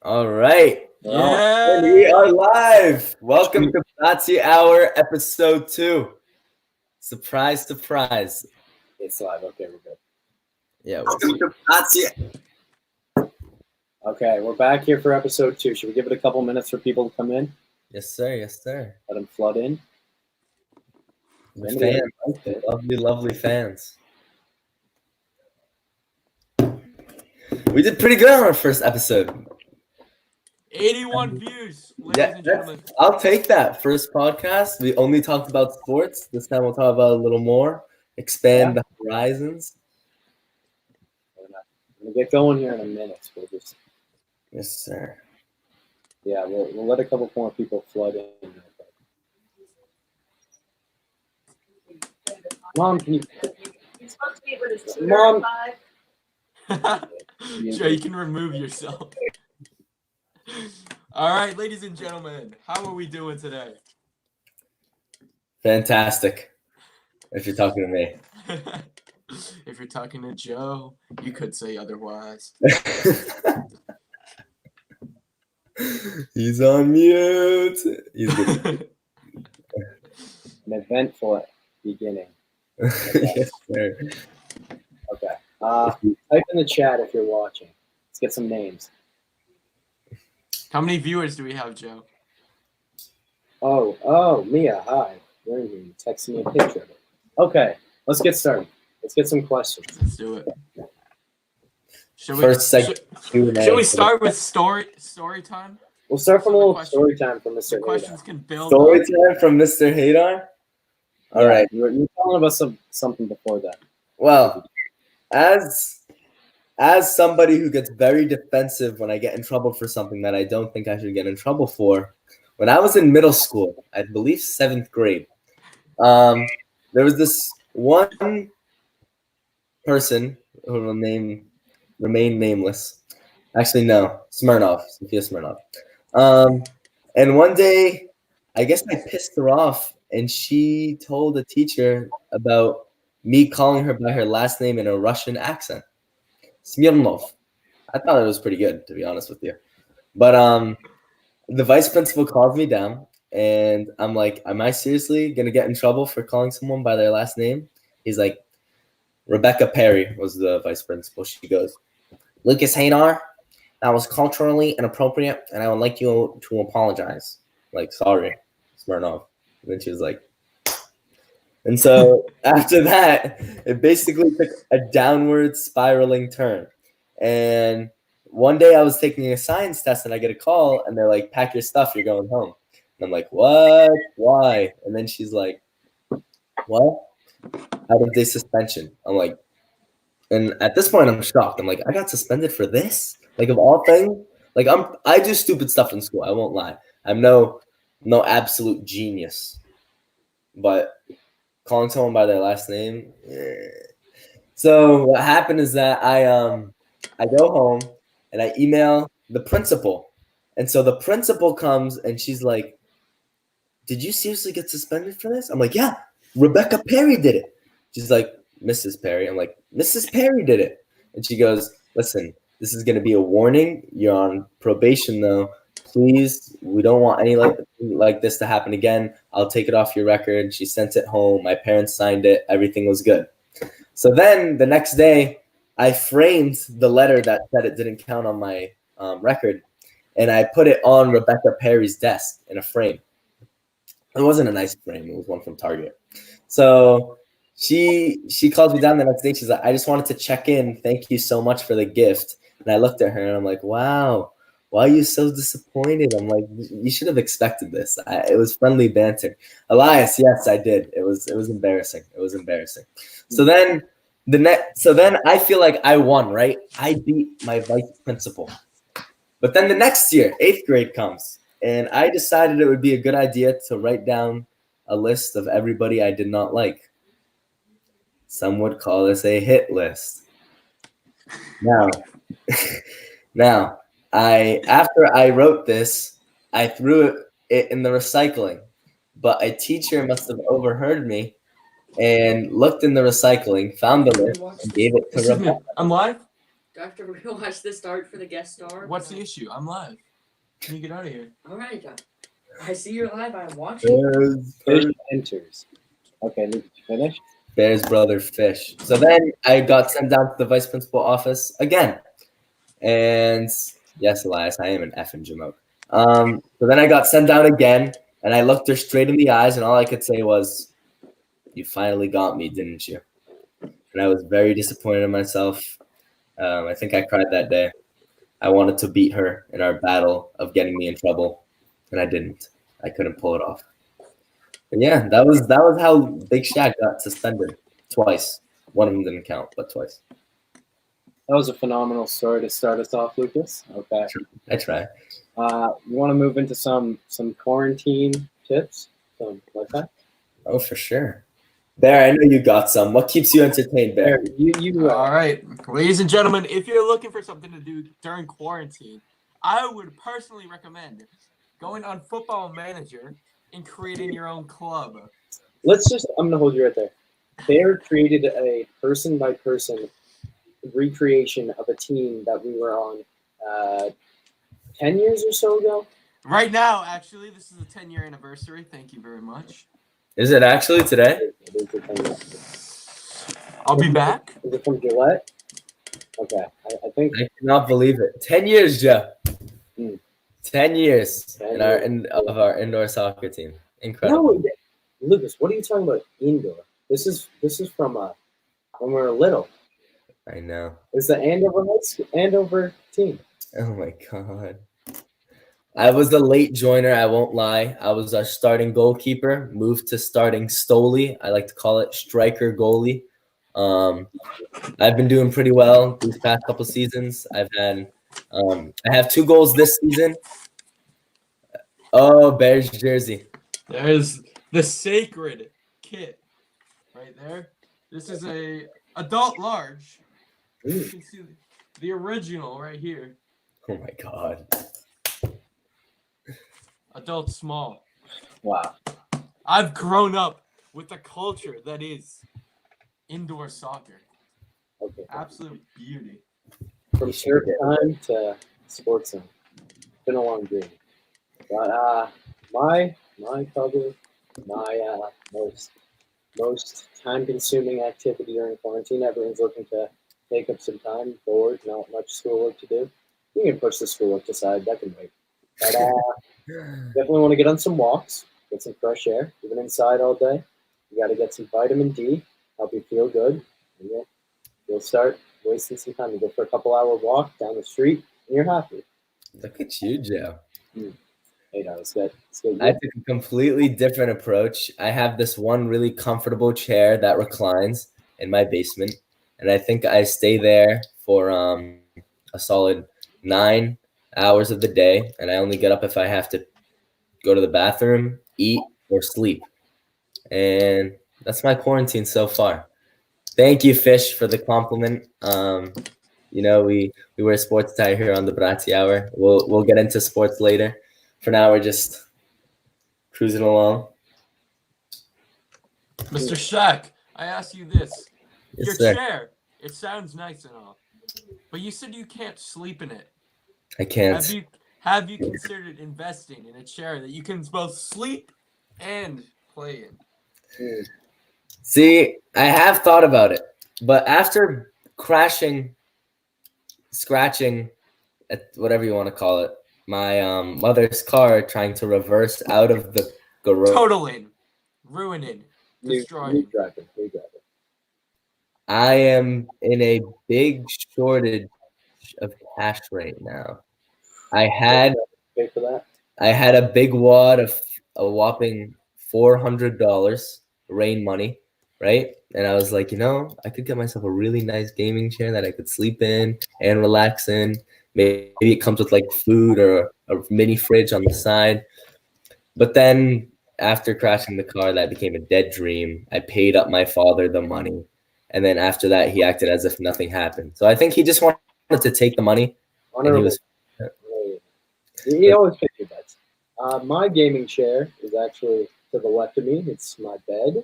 All right. Yeah. And we are live. Welcome to Bratzee Hour, episode 2. Surprise, surprise. It's live. Okay, we're good. Yeah, welcome to Bratzee. Okay, we're back here for episode 2. Should we give it a couple minutes for people to come in? Yes, sir. Yes, sir. Let them flood in. The Anybody fans. like it? Lovely, lovely fans. We did pretty good on our first episode. 81 views, ladies Yeah, and gentlemen. I'll take that. First podcast. We only talked about sports. This time we'll talk about a little more. Expand the horizons. We're gonna get going here in a minute. We'll just, Yes, sir. yeah, we'll let a couple more people flood in. Mom, can you? Mom. Joe, you can remove yourself. All right, ladies and gentlemen, how are we doing today? Fantastic. If you're talking to me. If you're talking to Joe, you could say otherwise. He's on mute. He's good. An eventful beginning. Yes, sir. Okay. Type in the chat if you're watching. Let's get some names. How many viewers do we have, Joe? Oh, Mia, hi. Where are you? Texting me a picture of it. Okay, let's get started. Let's get some questions. Let's do it. Should we start with story time? We'll start from a little story time from Mr. The questions Hadar. can build Story up. time from Mr. Hadar? All right. You were telling us something before that. Well, as somebody who gets very defensive when I get in trouble for something that I don't think I should get in trouble for, when I was in middle school, I believe 7th grade, there was this one person who will remain nameless. Actually, no, Smirnov, Sophia Smirnov. And one day, I guess I pissed her off, and she told a teacher about me calling her by her last name in a Russian accent. Smirnov. I thought it was pretty good, to be honest with you. But the vice principal calls me down, and I'm like, am I seriously going to get in trouble for calling someone by their last name? He's like, Rebecca Perry was the vice principal. She goes, Lucas Hadar, that was culturally inappropriate, and I would like you to apologize. Like, sorry, Smirnov. And then she was like, and so after that, it basically took a downward spiraling turn. And one day I was taking a science test and I get a call and they're like, pack your stuff, you're going home. And I'm like, what? Why? And then she's like, what? Out of day suspension. I'm like, and at this point I'm shocked. I'm like, I got suspended for this? Like, of all things? Like, I do stupid stuff in school, I won't lie. I'm no absolute genius. But calling someone by their last name. So what happened is that I go home and I email the principal. And so the principal comes and she's like, did you seriously get suspended for this? I'm like, yeah, Rebecca Perry did it. She's like, Mrs. Perry. I'm like, Mrs. Perry did it. And she goes, listen, this is going to be a warning. You're on probation though. Please, we don't want any like this to happen again. I'll take it off your record. She sent it home. My parents signed it. Everything was good. So then the next day, I framed the letter that said it didn't count on my record, and I put it on Rebecca Perry's desk in a frame. It wasn't a nice frame. It was one from Target. So she calls me down the next day. She's like, I just wanted to check in. Thank you so much for the gift. And I looked at her, and I'm like, wow. Why are you so disappointed? I'm like, you should have expected this. It was friendly banter. Elias, yes, I did. It was embarrassing. It was embarrassing. So then I feel like I won, right? I beat my vice principal. But then the next year, 8th grade comes, and I decided it would be a good idea to write down a list of everybody I did not like. Some would call this a hit list. Now, after I wrote this, I threw it in the recycling, but a teacher must have overheard me and looked in the recycling, found the list, and gave it to Rebecca. I'm live? Do I have to rewatch the start for the guest star? What's the issue? I'm live. Can you get out of here? All right, I see you're live. I'm watching. Fish enters. Okay, Luke, did you finish? Bear's brother Fish. So then I got sent down to the vice principal office again. And yes, Elias, I am an effing jamoke. So then I got sent down again, and I looked her straight in the eyes, and all I could say was, "You finally got me, didn't you?" And I was very disappointed in myself. I think I cried that day. I wanted to beat her in our battle of getting me in trouble, and I didn't. I couldn't pull it off. But yeah, that was how Big Shaq got suspended twice. One of them didn't count, but twice. That was a phenomenal story to start us off, Lucas. Okay. I try. You want to move into some quarantine tips, something like that? Oh, for sure. Bear, I know you got some. What keeps you entertained, Bear? You All right, ladies and gentlemen, if you're looking for something to do during quarantine, I would personally recommend going on Football Manager and creating your own club. I'm going to hold you right there. Bear created a person-by-person recreation of a team that we were on 10 years or so ago. Right now, actually, this is the 10-year anniversary. Thank you very much. Is it actually today? It is the 10-year. I'll be back. Is it from Gillette? Okay, I think. I cannot believe it. 10 years, Jeff. 10 years 10 of our indoor soccer team. Incredible. No, Lucas, what are you talking about indoor? This is from when we were little. I know. It's the Andover team. Oh my god. I was a late joiner, I won't lie. I was our starting goalkeeper, moved to starting Stoli. I like to call it striker goalie. I've been doing pretty well these past couple seasons. I have 2 goals this season. Oh, Bears jersey. There's the sacred kit right there. This is a adult large. You can see the original right here. Oh my god. Adult small. Wow. I've grown up with the culture that is indoor soccer. Okay. Absolute beauty. From shirt time to sports time. It's been a long dream. But my most time-consuming activity during quarantine. Everyone's looking to take up some time, bored, not much schoolwork to do. You can push the schoolwork aside. That can wait. But definitely want to get on some walks, get some fresh air. You've been inside all day. You got to get some vitamin D, help you feel good. And you'll start wasting some time. You go for a couple-hour walk down the street, and you're happy. Look at you, Joe. Hey, no, it's good. I took a completely different approach. I have this one really comfortable chair that reclines in my basement, and I think I stay there for a solid 9 hours of the day, and I only get up if I have to go to the bathroom, eat, or sleep. And that's my quarantine so far. Thank you, Fish, for the compliment. We wear sports tie here on the Bratzee Hour. We'll get into sports later. For now, we're just cruising along. Mr. Shaq, I ask you this. Yes, Your sir. chair, it sounds nice and all, but you said you can't sleep in it. I can't. Have you considered investing in a chair that you can both sleep and play in? See, I have thought about it, but after scratching, whatever you want to call it, my mother's car trying to reverse out of the garage. Totaling, ruining, destroying. I am in a big shortage of cash right now. I had a big wad of a whopping $400 rain money, right? And I was like, I could get myself a really nice gaming chair that I could sleep in and relax in. Maybe it comes with like food or a mini fridge on the side. But then after crashing the car, that became a dead dream. I paid up my father the money. And then after that, he acted as if nothing happened. So I think he just wanted to take the money. He always pays your bets. My gaming chair is actually to the left of me. It's my bed.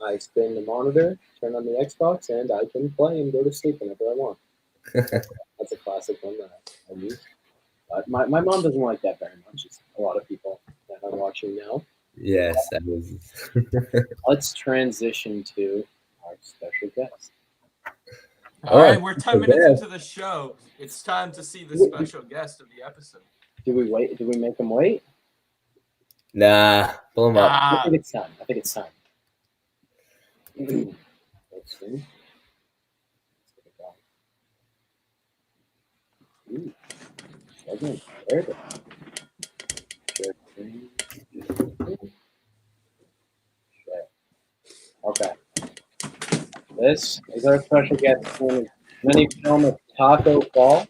I spin the monitor, turn on the Xbox, and I can play and go to sleep whenever I want. That's a classic one that I use. But my mom doesn't like that very much. It's a lot of people that I'm watching now. Yes, that was. Let's transition to our special guest. All Oh, right, we're 10 minutes yeah. into the show. It's time to see the special guest of the episode. Do we wait? Do we make him wait? Nah, pull him up. I Ah, think it's time. I think it's time. Let's see. Ooh, struggling. There it is. Share screen. Share. Okay. This is our special guest. Many film of Taco Fall.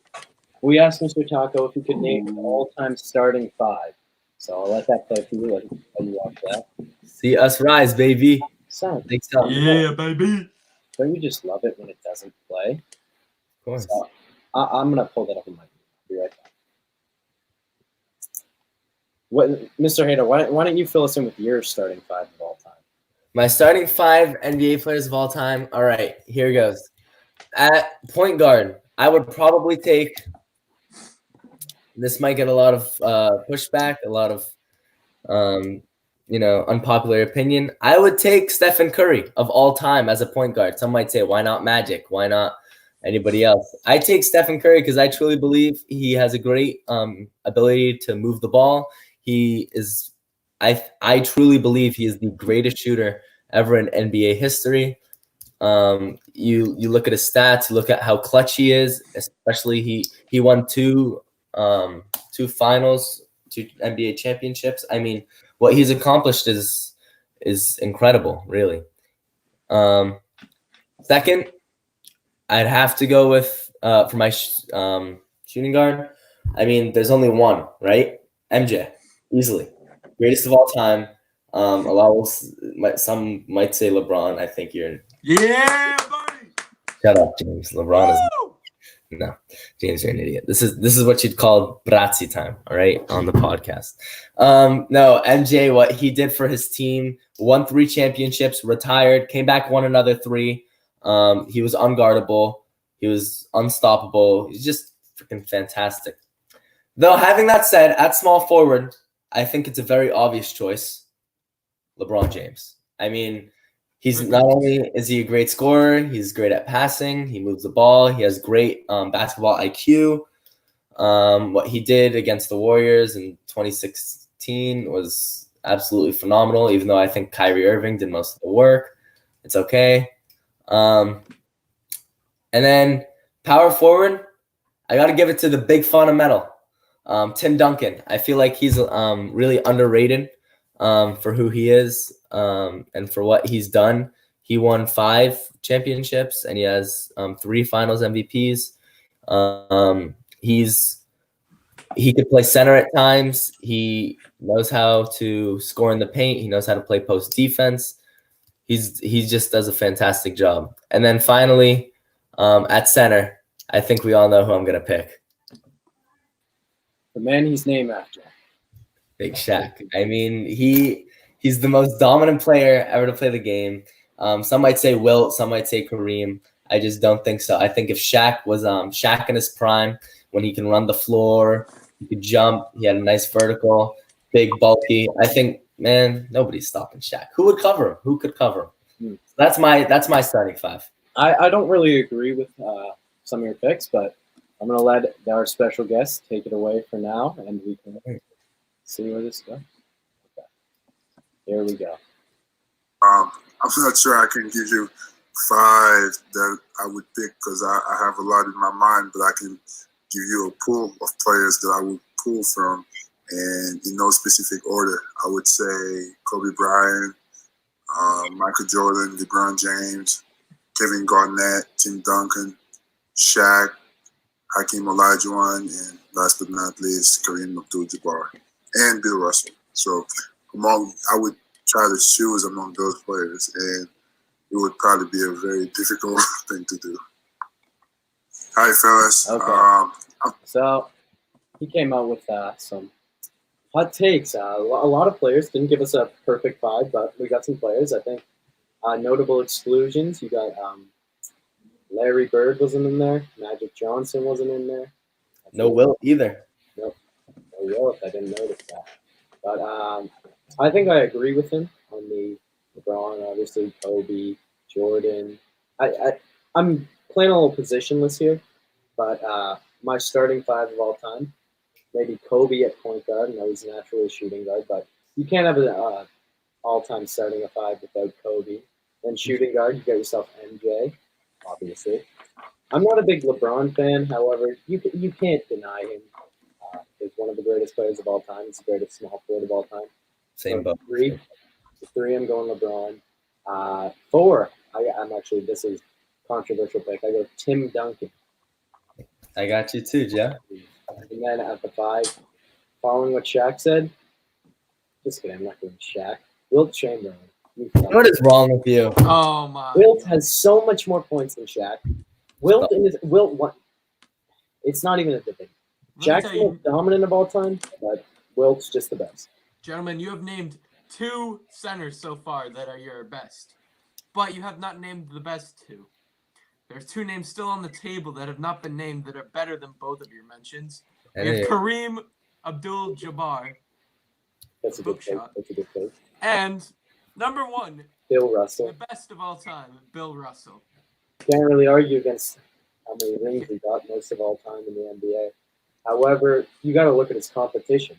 We asked Mr. Taco if he could name an all-time starting five. So I'll let that play for you. Let you watch that. See us rise, baby. Sound. Thanks, up. Of yeah, baby. Don't you just love it when it doesn't play? course. So I'm gonna pull that up in my. Be right back. Mr. Hader, why don't you fill us in with your starting five of all time? My starting 5 NBA players of all time. All right, here goes. At point guard, I would probably take. This might get a lot of pushback, a lot of unpopular opinion. I would take Stephen Curry of all time as a point guard. Some might say, why not Magic? Why not anybody else? I take Stephen Curry because I truly believe he has a great ability to move the ball. He is, I truly believe he is the greatest shooter ever in NBA history. You look at his stats, you look at how clutch he is, especially he won two finals, 2 NBA championships. I mean, what he's accomplished is incredible, really. Second, I'd have to go with for my shooting guard. I mean, there's only one, right? MJ, easily greatest of all time. Some might say LeBron. I think you're. Yeah, buddy. Shut up, James. LeBron is Woo! no. James, you're an idiot. This is what you'd call Bratzee time, all right, on the podcast. No, MJ, what he did for his team, won 3 championships, retired, came back, won another 3. He was unguardable. He was unstoppable. He's just freaking fantastic. Though, having that said, at small forward, I think it's a very obvious choice. LeBron James. I mean, he's not only is he a great scorer, he's great at passing. He moves the ball. He has great basketball IQ. What he did against the Warriors in 2016 was absolutely phenomenal. Even though I think Kyrie Irving did most of the work, it's okay. And then power forward, I got to give it to the big fundamental, Tim Duncan. I feel like he's really underrated for who he is and for what he's done. He won 5 championships and he has 3 Finals MVPs. He could play center at times. He knows how to score in the paint. He knows how to play post defense. He just does a fantastic job. And then finally, at center, I think we all know who I'm gonna pick. The man he's named after. Big Shaq. I mean, he's the most dominant player ever to play the game. Some might say Wilt, some might say Kareem. I just don't think so. I think if Shaq was Shaq in his prime, when he can run the floor, he could jump, he had a nice vertical, big, bulky. I think, man, nobody's stopping Shaq. Who would cover him? Who could cover him? That's my starting 5. I don't really agree with some of your picks, but I'm going to let our special guest take it away for now, and we can see where this goes. Okay. Here we go. I'm not sure I can give you 5 that I would pick because I have a lot in my mind, but I can give you a pool of players that I would pull from, and in no specific order. I would say Kobe Bryant, Michael Jordan, LeBron James, Kevin Garnett, Tim Duncan, Shaq, Hakeem Olajuwon, and last but not least, Kareem Abdul-Jabbar, and Bill Russell. So I would try to choose among those players, and it would probably be a very difficult thing to do. Hi, fellas. Okay. So he came out with some hot takes. A lot of players didn't give us a perfect 5, but we got some players. I think notable exclusions. You got Larry Bird wasn't in there. Magic Johnson wasn't in there. No Wilt either. No Wilt. I didn't notice that. But I think I agree with him on the LeBron, obviously Kobe, Jordan. I'm playing a little positionless here, but my starting five of all time, maybe Kobe at point guard. I know he's naturally a shooting guard, but you can't have an all-time starting a five without Kobe. Then shooting guard, you got yourself MJ, obviously. I'm not a big LeBron fan, however, you can't deny him. He's one of the greatest players of all time. He's the greatest small forward of all time. Same So boat. three, I'm going LeBron. Four, I'm actually, this is controversial pick. I go Tim Duncan. I got you too, Jeff. And then at the five, following what Shaq said, just kidding, I'm not going Shaq. Wilt Chamberlain. What is wrong with you? Oh my. Wilt has so much more points than Shaq. Wilt won. It's not even a debate. Let me Shaq's tell the you, most dominant of all time, but Wilt's just the best. gentlemen, you have named 2 centers so far that are your best, but you have not named the best 2. There's 2 names still on the table that have not been named that are better than both of your mentions. We have Kareem Abdul-Jabbar, That's a good pick. Bookshot. That's a good pick. And number 1, Bill Russell. the best of all time, Bill Russell. Can't really argue against how many rings he got most of all time in the NBA. However, you got to look at his competition.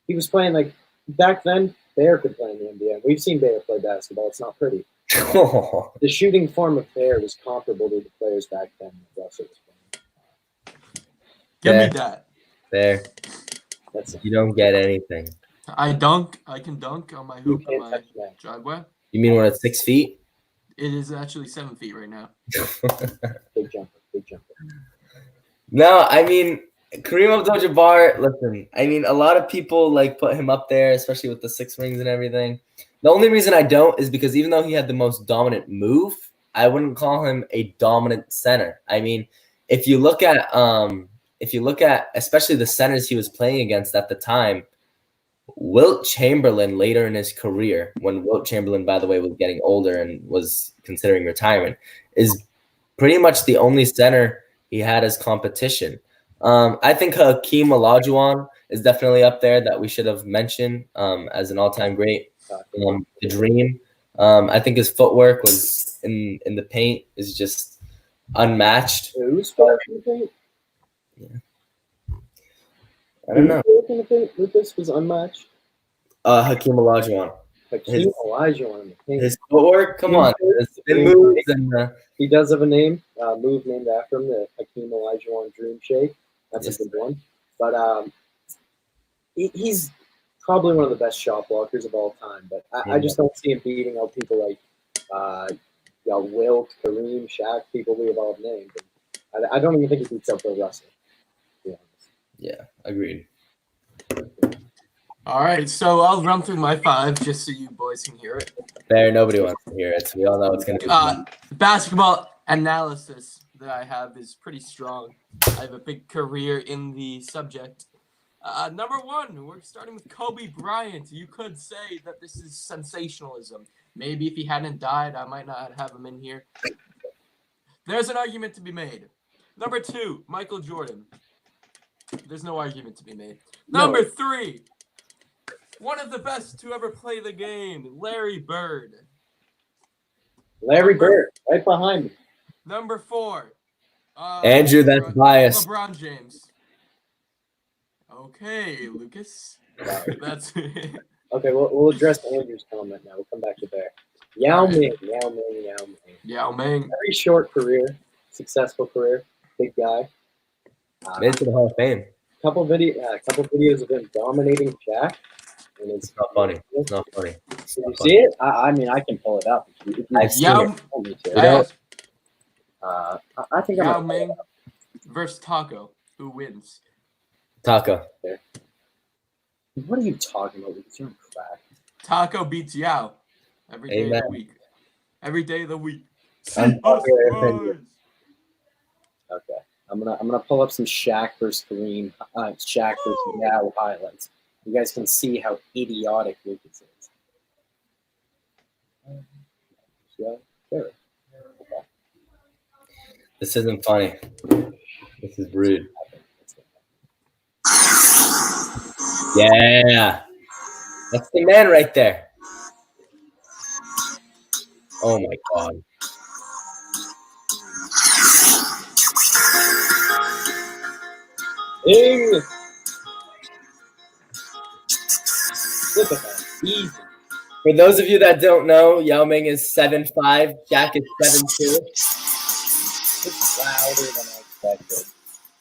He was playing like back then. Bear could play in the NBA. We've seen Bear play basketball. It's not pretty. The shooting form of Bear was comparable to the players back then that Russell was playing. Give Yeah. me that. There. That's it. You don't get anything. I can dunk on my You hoop in can't my touch that. driveway. You mean when it's 6 feet? It is actually 7 feet right now. Big jumper. Big jumper. No, I mean Kareem Abdul-Jabbar. Listen, I mean a lot of people like put him up there, especially with the 6 rings and everything. The only reason I don't is because even though he had the most dominant move, I wouldn't call him a dominant center. I mean, if you look at especially the centers he was playing against at the time, Wilt Chamberlain later in his career, when Wilt Chamberlain, by the way, was getting older and was considering retirement, is pretty much the only center he had as competition. I think Hakeem Olajuwon is definitely up there that we should have mentioned as an all-time great. The Dream. I think his footwork was in the paint is just unmatched. Who's better in the paint? I don't know. Who's better in the paint? Lucas was unmatched. Hakeem Olajuwon. Hakeem Olajuwon in the paint. His footwork, come on. His spin moves and He does have a name, move named after him, the Hakeem Olajuwon Dream Shake. That's Yes. a good one. But he's probably one of the best shot blockers of all time. But I just don't see him beating out people like Wilt, Kareem, Shaq, people we have all named. And I don't even think he beats out Bill Russell, to be honest. yeah, agreed. All right, so I'll run through my 5 just so you boys can hear it. Fair, nobody wants to hear it, so we all know it's going to be Basketball analysis that I have is pretty strong. I have a big career in the subject. Number 1, we're starting with Kobe Bryant. You could say that this is sensationalism. Maybe if he hadn't died, I might not have him in here. There's an argument to be made. Number 2, Michael Jordan. There's no argument to be made. Number 3, one of the best to ever play the game, Larry Bird. Larry Bird, right behind me. Number 4, Andrew, that's biased. LeBron James. Okay, Lucas. That's Okay, we'll address Andrew's comment now. We'll come back to Bear. Yao Ming. Yao Ming. Very short career, successful career, big guy. Made it to the Hall of Fame. Couple videos of him dominating Shaq. And It's not funny. It's not funny. It's Did not you funny. see it? I mean, I can pull it up. If you I've seen Yao, it. want me to. You know- I think Yao I'm Ming versus Taco. Who wins? Taco. What are you talking about? You're on crack. Taco beats Yao every day of Amen. the week. Every day of the week. Unpopular opinion. Okay. I'm gonna pull up some Shaq versus Kareem, Shaq versus Yao highlights. You guys can see how idiotic Lucas is. Yeah, there. Okay. This isn't funny. This is rude. Yeah. That's the man right there. Oh my god. Ding! Look at that. Easy. For those of you that don't know, Yao Ming is 7'5", Shaq is 7'2". It's louder than I expected.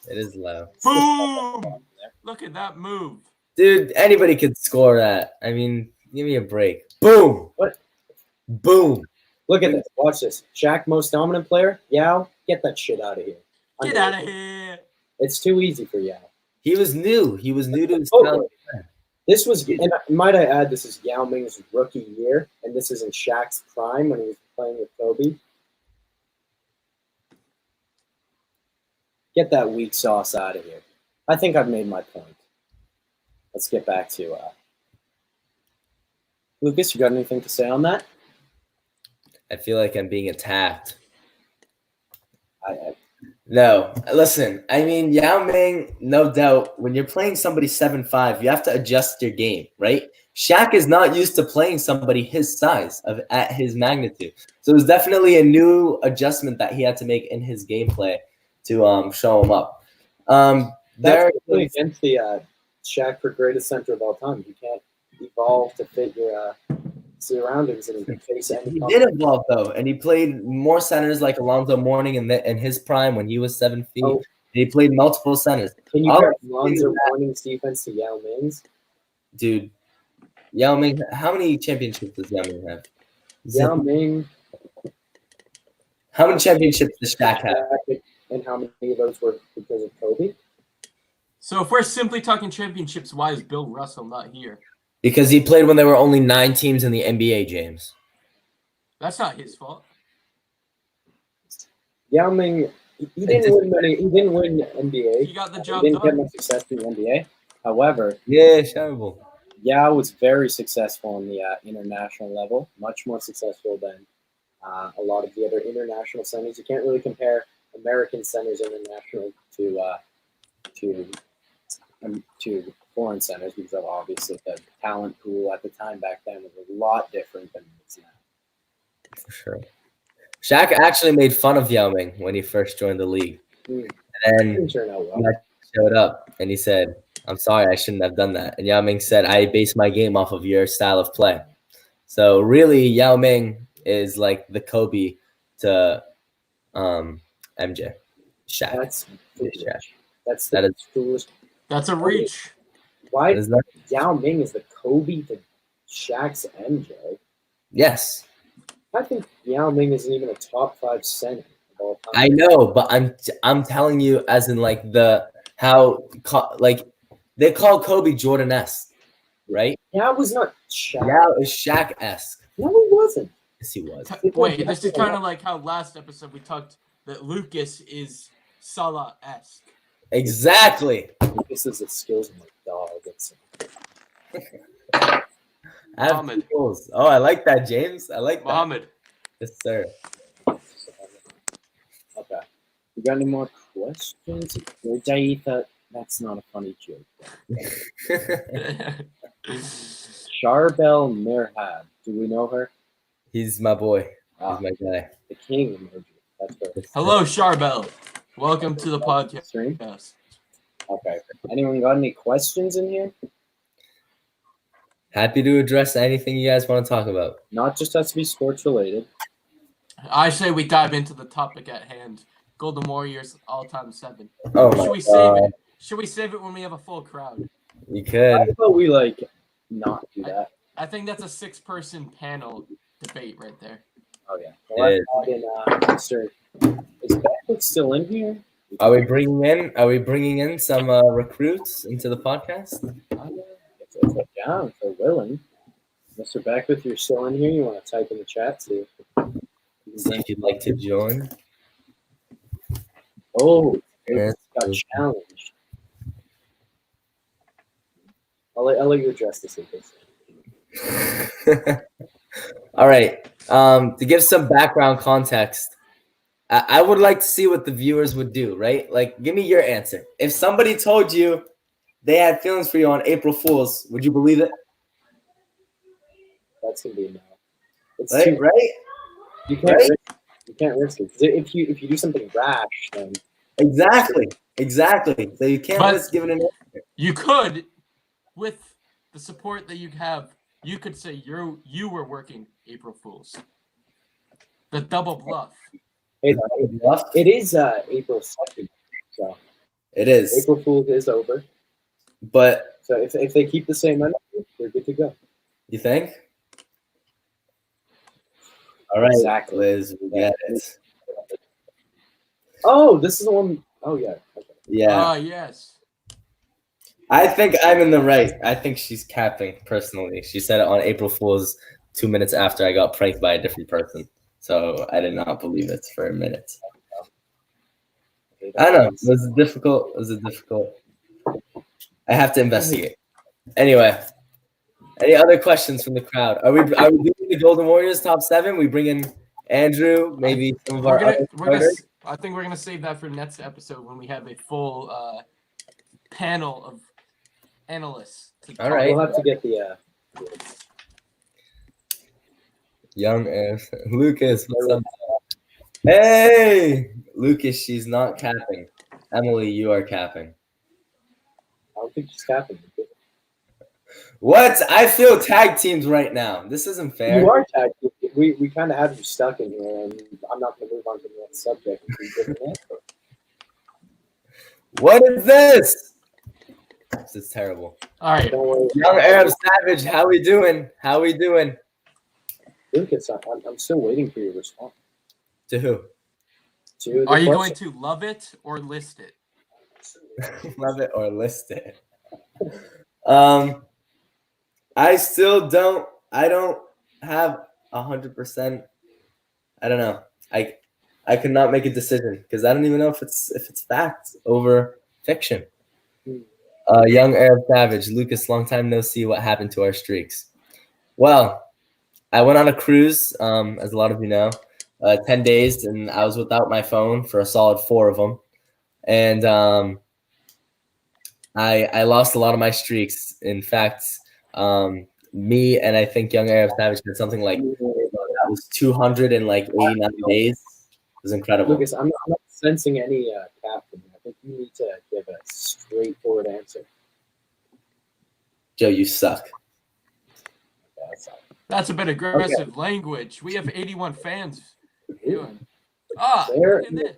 It is low. Boom! Look at that move. Dude, anybody could score that. I mean, give me a break. Boom! What? Boom! Look at this. Watch this. Shaq, most dominant player. Yao, get that shit out of here. Get out of here. It's too easy for Yao. He was new. He was new to his Oh, style. this was, and might I add, this is Yao Ming's rookie year, and this is in Shaq's prime when he was playing with Kobe. Get that weak sauce out of here. I think I've made my point. Let's get back to Lucas. You got anything to say on that? I feel like I'm being attacked. I No, listen. I mean, Yao Ming, no doubt. When you're playing somebody 7'5", you have to adjust your game, right? Shaq is not used to playing somebody his size at his magnitude, so it was definitely a new adjustment that he had to make in his gameplay to show him up. That's really against the Shaq for greatest center of all time. You can't evolve to fit your surroundings and you can face any. He did evolve though, and he played more centers like Alonzo Mourning in his prime when he was 7 feet. Oh. And he played multiple centers. Can you All compare I'm saying Alonzo is that- Mourning's defense to Yao Ming's? Dude, Yao Ming, how many championships does Yao Ming have? Yao Ming. How many championships does Shaq have? And how many of those were because of Kobe? So if we're simply talking championships, why is Bill Russell not here? Because he played when there were only 9 teams in the NBA, James. That's not his fault. Yao Ming, he didn't win many. He didn't win NBA. He got the He job didn't get done. much success in the NBA. However, Yeah, terrible. Yao was very successful on the international level, much more successful than a lot of the other international centers. You can't really compare American centers international to foreign centers because of obviously the talent pool at the time back then was a lot different than it is now. For sure. Shaq actually made fun of Yao Ming when he first joined the league. Mm. And then Didn't turn out well. he showed up and he said, "I'm sorry, I shouldn't have done that." And Yao Ming said, "I base my game off of your style of play." So really, Yao Ming is like the Kobe to MJ. Shaq. That's foolish. That's That is- foolish. That's a reach. Why Is that- Yao Ming is the Kobe to Shaq's MJ? Yes, I think Yao Ming isn't even a top 5 center of all time. I know, but I'm telling you, as in like like they call Kobe Jordan-esque, right? Yao was not Shaq. Yao is Shaq-esque. No, he wasn't. Yes, he was. Wait, this is kind of like how last episode we talked that Lucas is Salah-esque. Exactly. This is the skills of my dog. It's I have Mohammed. goals. Oh, I like that, James. I like that. Mohammed. Yes, sir. okay. You got any more questions? That's not a funny joke. Charbel Mirhab. Do we know her? He's my boy. Ah, He's my guy. the king emoji. That's her. Yes, sir. Hello, Charbel. Welcome to the podcast. Stream? Okay. Anyone got any questions in here? Happy to address anything you guys want to talk about. Not just has to be sports related. I say we dive into the topic at hand. Golden Warriors all-time 7. Oh Should my we save god. it? Should we save it when we have a full crowd? You How could. about we not do that? I think that's a 6-person panel debate right there. Oh yeah. Well, It I thought Mr. Is Beckwith still in here? Are we bringing in some recruits into the podcast? If they're willing. Mr. Beckwith, you're still in here. You want to type in the chat too? See if you'd like to join. Oh, Yeah. it got challenged. I'll let you address this, Lucas. All right. To give some background context, I would like to see what the viewers would do, right? Like, give me your answer. If somebody told you they had feelings for you on April Fools, would you believe it? That's gonna be a no. It's Right, too right, you can't right? risk, you can't risk it. 'Cause if you do something rash, then Exactly. So you can't But- risk giving an answer. You could, with the support that you have, you could say you were working April Fools. The double bluff. it is April 2nd, so It is, April Fool's is over. but So if they keep the same energy, they're good to go. you think? All right, Exactly. Liz, we get it. Oh, this is the one oh yeah. Okay. Yeah, Yes. I think I'm in the right. I think she's capping, personally. She said it on April Fool's 2 minutes after I got pranked by a different person. So I did not believe it for a minute. Okay, I don't know. Was it difficult? I have to investigate. Anyway, any other questions from the crowd? Are we doing the Golden Warriors top 7? We bring in Andrew, maybe some of our other starters? I think we're gonna save that for next episode when we have a full panel of analysts. All right. We'll have to get the Young and Lucas, what's up? Hey, Lucas, she's not capping. Emily, you are capping. I don't think she's capping. What? I feel tag teams right now. This isn't fair. You are tagged. We kind of have you stuck in here, and I'm not going to move on to the next subject. What is this? This is terrible. All right. Don't worry. Young Arab Savage, how we doing? Lucas, I'm still waiting for your response. To who? To the Are you question. going to love it or list it? Love it or list it. I still don't. I don't have 100%. I don't know. I could not make a decision because I don't even know if it's fact over fiction. Young Arab Savage, Lucas, long time no see. What happened to our streaks? Well, I went on a cruise, as a lot of you know, 10 days, and I was without my phone for a solid 4 of them. And I lost a lot of my streaks. In fact, me and I think Young Arab Savage did something like that was 289 days. It was incredible. Lucas, I'm not sensing any cap from you. I think you need to give a straightforward answer. Joe, you suck. That's a bit aggressive language. We have 81 fans viewing. They're look at this.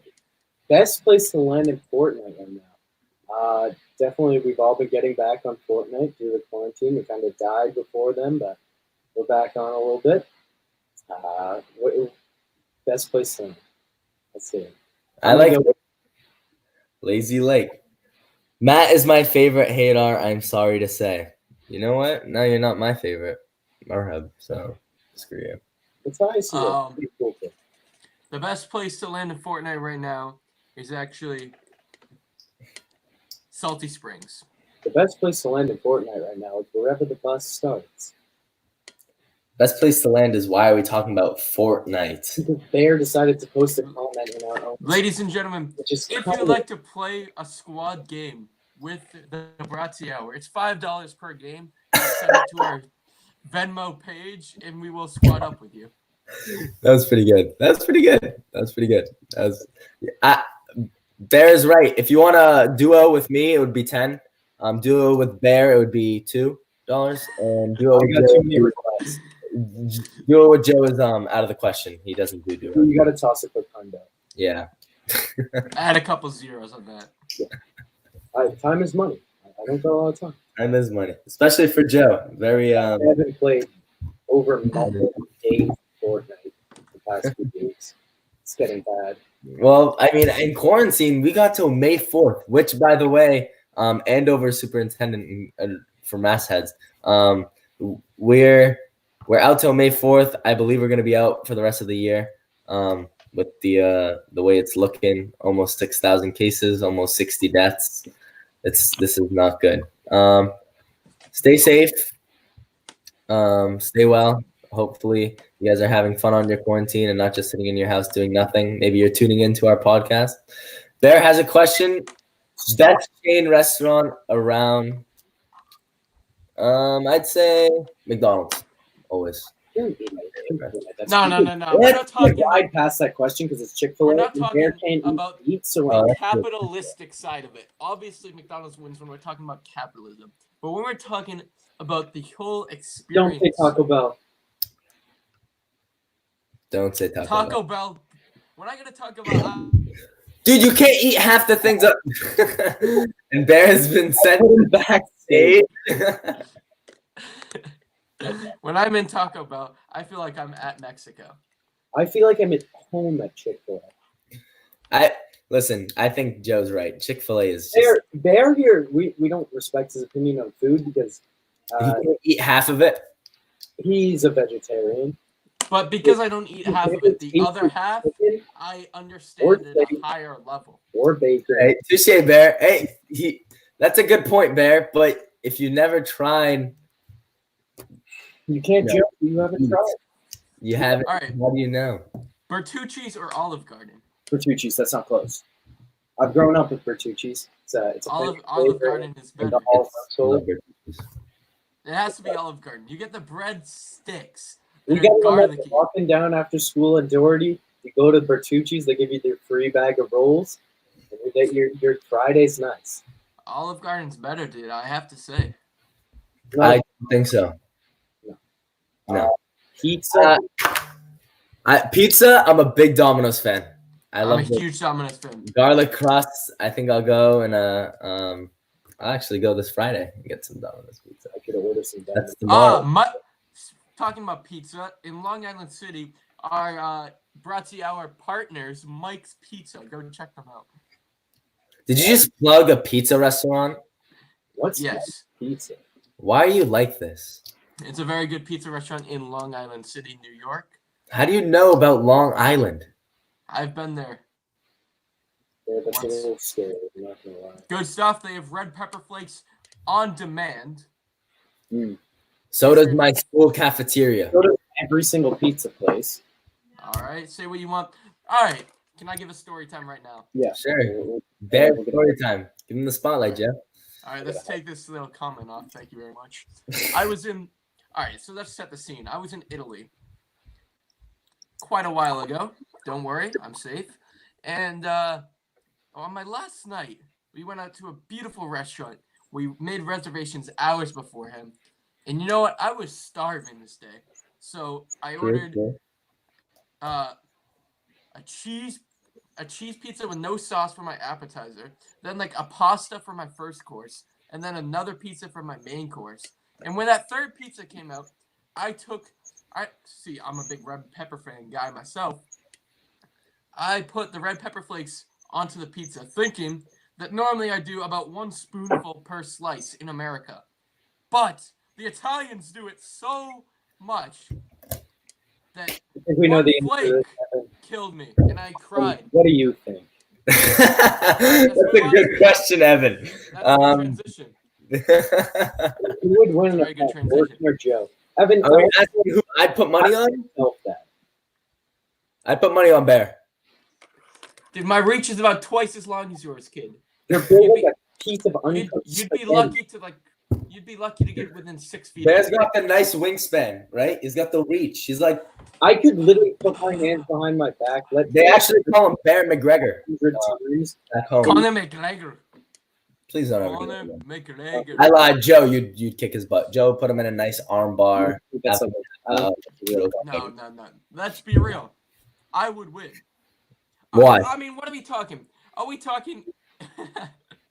best place to land in Fortnite right now. Definitely, we've all been getting back on Fortnite through the quarantine. We kind of died before then, but we're back on a little bit. Best place to land? Let's see. I like Lazy Lake. Matt is my favorite hater, I'm sorry to say. You know what? Now you're not my favorite. Marhab, so screw you. It's nice. Pretty cool thing. The best place to land in Fortnite right now is actually Salty Springs. The best place to land in Fortnite right now is wherever the bus starts. Best place to land is why are we talking about Fortnite? Because Bear decided to post a comment in our own. Ladies and gentlemen, Which is if kind you'd of- like to play a squad game with the Bratzee Hour, it's $5 per game. Send it to our Venmo page, and we will squad up with you. That was pretty good. Bear's right. If you want a duo with me, it would be 10. Duo with Bear, it would be $2. And duo I with got Joe, too many requests. duo with Joe is out of the question. He doesn't do duo. You got to toss it for Hundo. Yeah. Add a couple zeros on that. Time is money. I don't go all the time. Time is money, especially for Joe. Very I haven't played over multiple days Fortnite the past few weeks. It's getting bad. well. I mean, in quarantine, we got till May 4th, which, by the way, Andover superintendent for Massheads, we're out till May 4th. I believe we're going to be out for the rest of the year. With the way it's looking, almost 6,000 cases, almost 60 deaths. This is not good. Stay safe. Stay well. Hopefully, you guys are having fun on your quarantine and not just sitting in your house doing nothing. Maybe you're tuning into our podcast. Bear has a question. Best chain restaurant around? I'd say McDonald's. Always. Don't be like Chick-fil-A. That's No. really- We're not talking. Wide past that question because it's Chick-fil-A. We're not and talking Bear can't about eat, so Oh, the that's true. capitalistic side of it. Obviously, McDonald's wins when we're talking about capitalism. But when we're talking about the whole don't experience, say Taco Bell. Don't say Taco Bell. Taco Bell. We're not gonna talk about. Dude, you can't eat half the things up. And Bear has been sent backstage. When I'm in Taco Bell, I feel like I'm at Mexico. I feel like I'm at home at Chick-fil-A. Listen, I think Joe's right. Chick-fil-A is just Bear here, we don't respect his opinion on food because he can't eat half of it. he's a vegetarian. But because I don't eat half of it, the other half, Chicken I understand at a higher level. or bacon. Hey, touche, Bear. Hey, that's a good point, Bear. But if you never tried, You can't No. judge. You haven't tried. you haven't. All right. How do you know? Bertucci's or Olive Garden? Bertucci's, that's not close. I've grown up with Bertucci's. It's a Olive favorite Garden is in better. the whole household. It has to be Olive Garden. You get the bread sticks. You They're get them like garlicky. walking down after school at Doherty. You go to Bertucci's, they give you their free bag of rolls, and you get your Friday's nice. Olive Garden's better, dude. I have to say. I don't think so. No. Pizza. Pizza, I'm a big Domino's fan. I I'm love a the huge Domino's fan. garlic crust. I think I'll go and I'll actually go this Friday and get some Domino's pizza. I could order some. That's tomorrow. Talking about pizza, in Long Island City, our Bratzee Hour partners, Mike's Pizza. Go check them out. Did you just plug a pizza restaurant? What's Yes. pizza? Why are you like this? It's a very good pizza restaurant in Long Island City, New York. How do you know about Long Island? I've been there. Yeah, that's a Once. little scary. I'm not gonna lie. Good stuff. They have red pepper flakes on demand. So does my school cafeteria. Go to every single pizza place. All right. Say what you want. All right. Can I give a story time right now? Yeah, Sure. Bear story time. Give him the spotlight, Jeff. All right. Let's take this little comment off. Thank you very much. I was in. All right. So let's set the scene. I was in Italy quite a while ago. Don't worry. I'm safe. And on my last night, we went out to a beautiful restaurant. We made reservations hours beforehand. And you know what? I was starving this day. So I ordered a cheese pizza with no sauce for my appetizer, then like a pasta for my first course, and then another pizza for my main course. And when that third pizza came out, I'm a big red pepper fan guy myself. I put the red pepper flakes onto the pizza, thinking that normally I do about 1 spoonful per slice in America. But the Italians do it so much that I think we know one the answer. flake killed me, and I cried. What do you think? That's a good question, Evan. That's the transition. Who would win Very good the transition. Orton or Joe? Evan, Are we asking who I'd put money on? yourself that. I'd put money on Bear. Dude, my reach is about twice as long as yours, kid. You're building a piece of You'd, uncooked you'd be spaghetti. lucky to get within 6 feet. Bear's got the nice wingspan, right? He's got the reach. He's like, I could literally put my hands behind my back. they actually call him Bear McGregor 100 times. back home. Conor McGregor. Please don't ever do Conor that. McGregor. I lied, Joe. You'd kick his butt. Joe put him in a nice arm bar. That's a- No. No. Let's be real. I would win. Why? I mean, what are we talking? Are we talking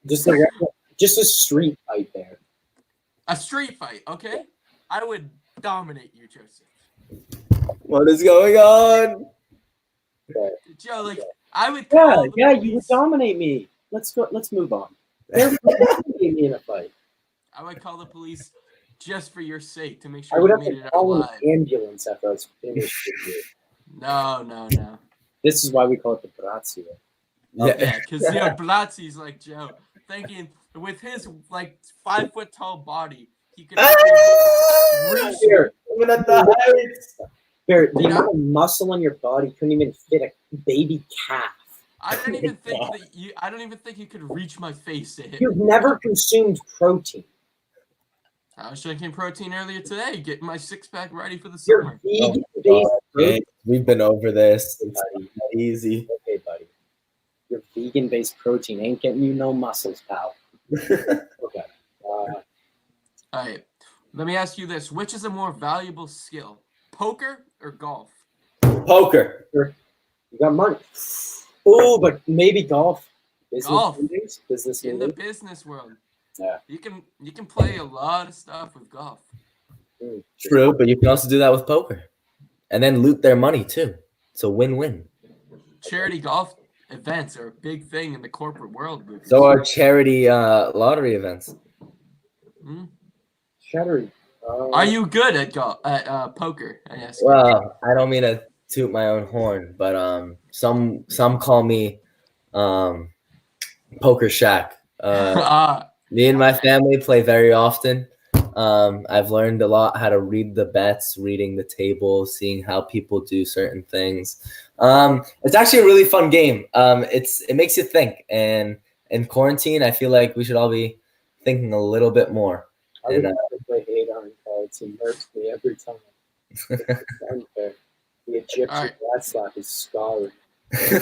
just a street fight there. a street fight? Okay, I would dominate you, Joseph. What is going on? Joe, like I would. Call the Yeah, you would police. dominate me. Let's go. Let's move on. There would dominate me in a fight. I would call the police just for your sake to make I sure would you have made to it out call alive. an ambulance after I was finished with you. No. This is why we call it the Bratzee. Yeah, because Blatzy's like Joe, thinking with his like 5 foot tall body, he could Ah! reach Here, Coming at the heights. Bear, the amount of muscle in your body couldn't even fit a baby calf. I don't even think that you. I don't even think you could reach my face to hit. You've never consumed protein. I was drinking protein earlier today, getting my 6-pack ready for the You're summer. vegan-based protein. We've been over this. It's Buddy. not easy. Okay, buddy. Your vegan-based protein ain't getting you no muscles, pal. Okay. All right. Let me ask you this: which is a more valuable skill, poker or golf? Poker. You got money. Oh, but maybe golf. Golf. Business In the meetings. business world, Yeah. you can play a lot of stuff with golf. True, but you can also do that with poker. And then loot their money too. It's a win-win. Charity golf events are a big thing in the corporate world, Lucas. So are charity lottery events. Hmm? Shattered. Are you good at poker? I ask you. Well, I don't mean to toot my own horn, but some call me Poker Shack. Me and my family play very often. I've learned a lot how to read the bets, reading the table, seeing how people do certain things. It's actually a really fun game. It makes you think, and in quarantine, I feel like we should all be thinking a little bit more. I would never play Hadar in cards. He nerfs me every time. It's unfair. The Egyptian Alright. rat slap is scarred.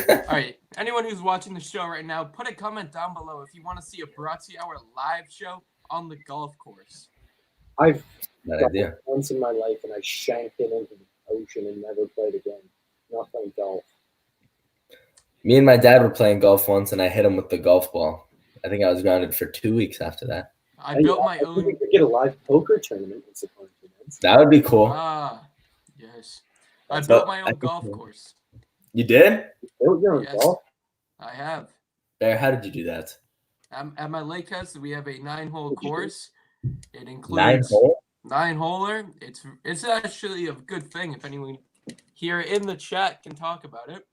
All right. Anyone who's watching the show right now, put a comment down below if you want to see a Bratzee Hour live show on the golf course. I've Bad done idea. it once in my life, and I shanked it into the ocean and never played again. Not playing golf. Me and my dad were playing golf once, and I hit him with the golf ball. I think I was grounded for 2 weeks after that. I built my I think own. we could get a live poker tournament once upon a time. That would be cool. Yes. I That's built what my I own think golf so. course. You did? Build your own Yes. golf. I have. Bear, how did you do that? At my lake house, we have a 9-hole What'd you do? course. It 9 includes hole? 9-holer. It's actually a good thing if anyone here in the chat can talk about it.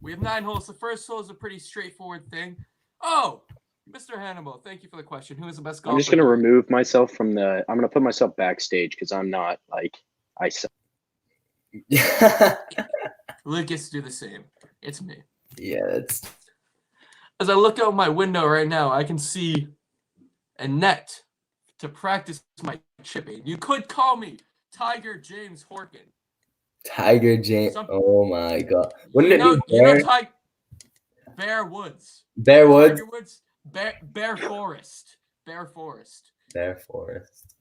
We have 9 holes. The first hole is a pretty straightforward thing. Oh, Mr. Hannibal, thank you for the question. Who is the best golfer? I'm just gonna remove myself from the. I'm gonna put myself backstage because I'm not like I. Lucas, do the same. It's me. Yeah, that's As I look out my window right now, I can see a net to practice my chipping. You could call me Tiger James Horkin. Tiger James. Some- Oh my god. Wouldn't You it be Bear? Bear Woods. Bear Woods? Tiger Woods. Bear Forest. Bear Forest. Bear Forest.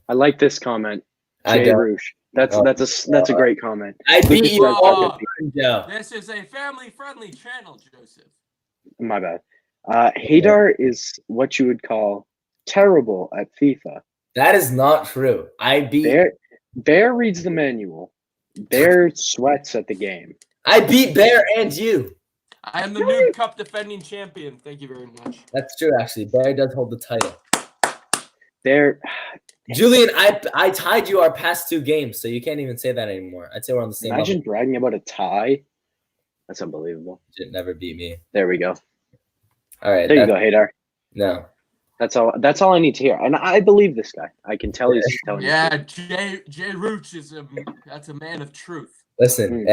I like this comment. I Jay don't. Roosh. That's Oh, that's a great comment. I beat Lucas you says all that the time, Joe. This is a family-friendly channel, Joseph. My bad. Hadar is what you would call terrible at FIFA. That is not true. I beat Bear reads the manual. Bear sweats at the game. Bear and you. I am the Noob Cup defending champion. Thank you very much. That's true, actually. Bear does hold the title. Bear, Julian, I tied you our past 2 games, so you can't even say that anymore. I'd say we're on the same imagine level. bragging about a tie. That's unbelievable. You never beat me. There we go. All right. There you go, Hadar. No. That's all I need to hear. And I believe this guy. I can tell he's telling Yeah, the truth. Jay Rooch is that's a man of truth. Listen.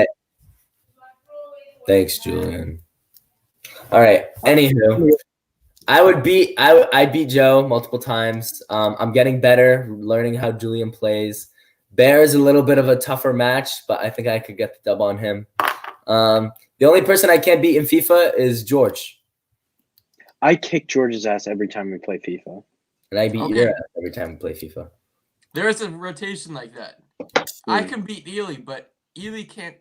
Thanks, Julian. All right. Anywho, I beat Joe multiple times. I'm getting better, learning how Julian plays. Bear is a little bit of a tougher match, but I think I could get the dub on him. The only person I can't beat in FIFA is George. I kick George's ass every time we play FIFA. And I beat Okay. your ass every time we play FIFA. There is a rotation like that. I can beat Ely, but Ely can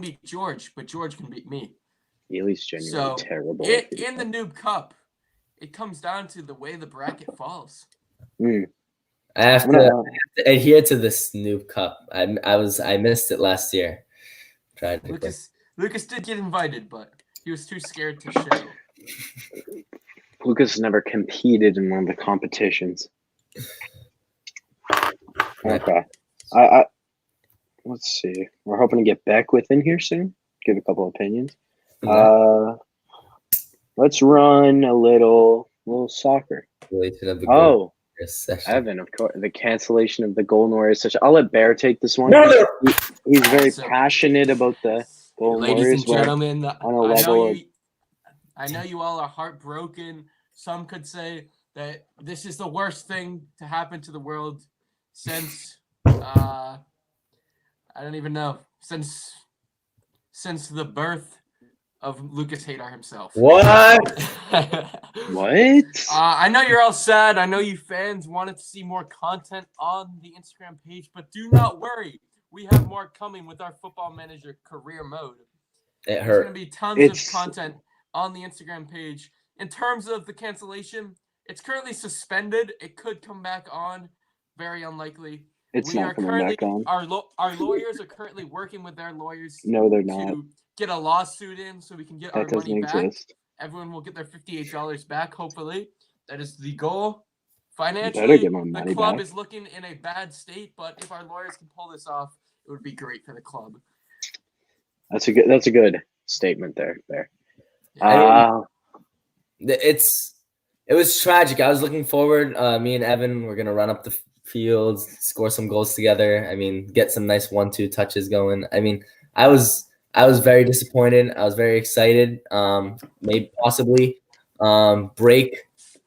beat George, but George can beat me. Ely's genuinely So, terrible. at FIFA. In the Noob Cup, it comes down to the way the bracket falls. Mm. I have I'm gonna- to adhere to this new cup. I missed it last year. Tried to Lucas did get invited, but he was too scared to show. Lucas has never competed in one of the competitions. Okay. I let's see. We're hoping to get Beck within here soon. Give a couple opinions. Let's run a little soccer. Relation of the group. Oh, Evan, of course, the cancellation of the Golden Warriors session. I'll let Bear take this one. No. He's very So- passionate about the Golden Ladies Warriors. and gentlemen, on a level I know you all are heartbroken. Some could say that this is the worst thing to happen to the world since I don't even know, since the birth of Lucas Hadar himself. What? What? I know you're all sad. I know you fans wanted to see more content on the Instagram page, but do not worry. We have more coming with our Football Manager career mode. It There's hurt. going to be tons of content on the Instagram page. In terms of the cancellation, it's currently suspended. It could come back on. Very unlikely. It's not coming back on. Our lawyers are currently working with their lawyers No, they're not. to get a lawsuit in so we can get That our money doesn't back. exist. Everyone will get their $58 back, hopefully. That is the goal. Better Financially, get my the money club back. is looking in a bad state, but if our lawyers can pull this off, it would be great for the club. That's a good statement there, Bear. It was tragic. I was looking forward. Me and Evan were gonna run up the fields, score some goals together. I mean, get some nice 1-2 touches going. I mean, I was very disappointed. I was very excited. Maybe possibly break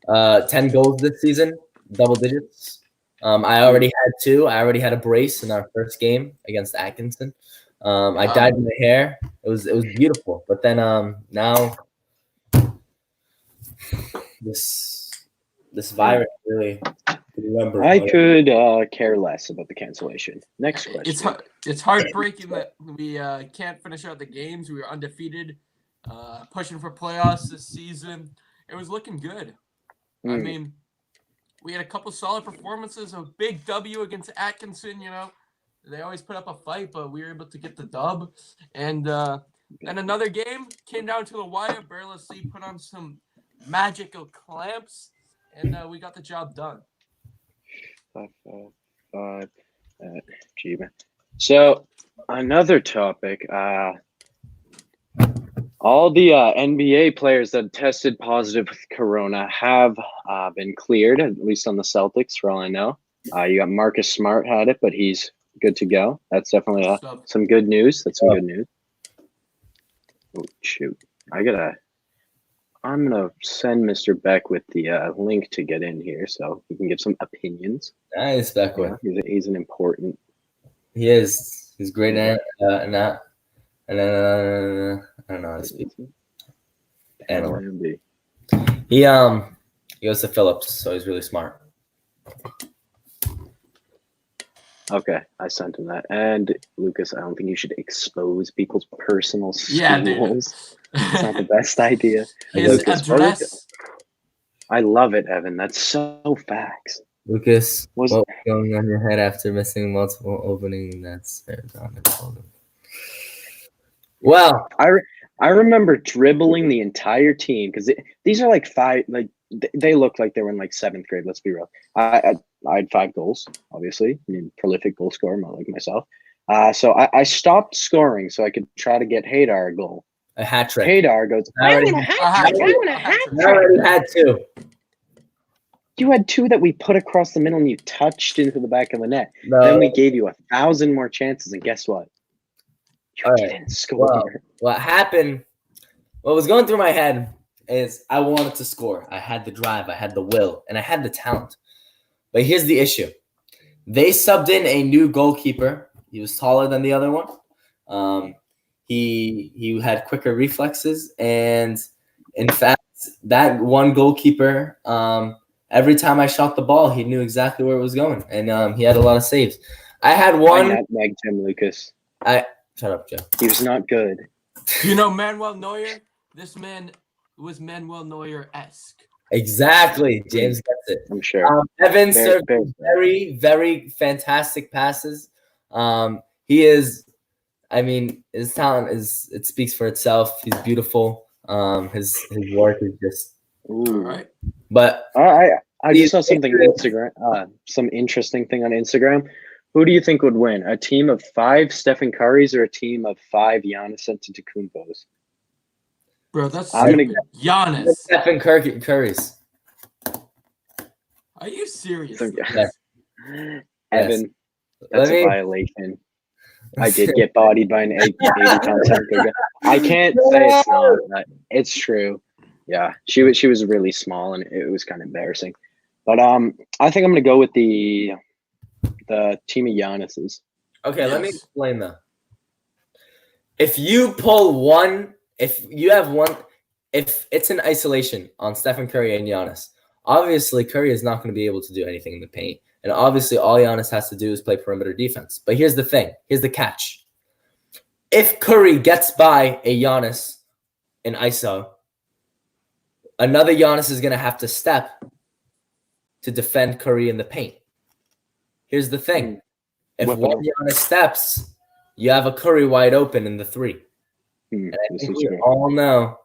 10 goals this season, double digits. I already had 2. I already had a brace in our first game against Atkinson. I dyed my hair. It was beautiful. But then now this virus really. Remember, I could care less about the cancellation. Next question. It's heartbreaking that we can't finish out the games. We were undefeated, pushing for playoffs this season. It was looking good. I mean, we had a couple solid performances. A big W against Atkinson. You know, they always put up a fight, but we were able to get the dub. And then another game came down to the wire. Bratzee put on some magical clamps, and we got the job done. So another topic, all the NBA players that tested positive with corona have been cleared, at least on the Celtics, for all I know. You got Marcus Smart had it, but he's good to go. That's definitely some good news. That's some good news. Oh, shoot. I'm going to send Mr. Beck with the link to get in here so he can give some opinions. Nice, Beckwith. He's an important. He is. He's great at that. And then I don't know how to speak. Anyway. He goes to Phillips, so he's really smart. Okay, I sent him that. And Lucas, I don't think you should expose people's personal schools. Yeah, dude. It's not the best idea. His Lucas, address. I love it, Evan. That's so facts. Lucas, what was going on your head after missing multiple opening nets? Well, I remember dribbling the entire team because these are they look like they were in like 7th grade. Let's be real. I had 5 goals, obviously. I mean, prolific goal scorer, not like myself. So I stopped scoring so I could try to get Hadar a goal. A hat trick. Hadar goes, I already had 2. You had 2 that we put across the middle and you touched into the back of the net. No. Then we gave you 1,000 more chances, and guess what? You didn't score. Well, what happened, what was going through my head is I wanted to score. I had the drive, I had the will, and I had the talent. But here's the issue. They subbed in a new goalkeeper. He was taller than the other one. He had quicker reflexes, and in fact, that one goalkeeper, every time I shot the ball, he knew exactly where it was going, and he had a lot of saves. I had one. I nutmegged him, Lucas. Shut up, Joe. He was not good. You know Manuel Neuer? This man was Manuel Neuer-esque. Exactly. James gets it. I'm sure. Evan served very, very fantastic passes. He is, I mean, his talent it speaks for itself. He's beautiful. His work is just. All right. But I just saw something on Instagram. Some interesting thing on Instagram. Who do you think would win? A team of 5 Stephen Currys or a team of 5 Giannis Antetokounmpos? Bro, that's I'm gonna Giannis. Stephen Curry's. Are you serious? So, Yes. Evan, Let that's a me. violation. I did get bodied by an 80-pound centigrade. I can't say it's not. But it's true. Yeah, she was really small, and it was kind of embarrassing. But I think I'm gonna go with the team of Giannis's. Okay, let me Yes. explain though. If you pull one, if you have one, if it's an isolation on Stephen Curry and Giannis, obviously Curry is not going to be able to do anything in the paint. And obviously all Giannis has to do is play perimeter defense. But here's the thing. Here's the catch. If Curry gets by a Giannis in ISO, another Giannis is going to have to step to defend Curry in the paint. Here's the thing. If Weapon one of- Giannis steps, you have a Curry wide open in the 3. And I This think is we true. all know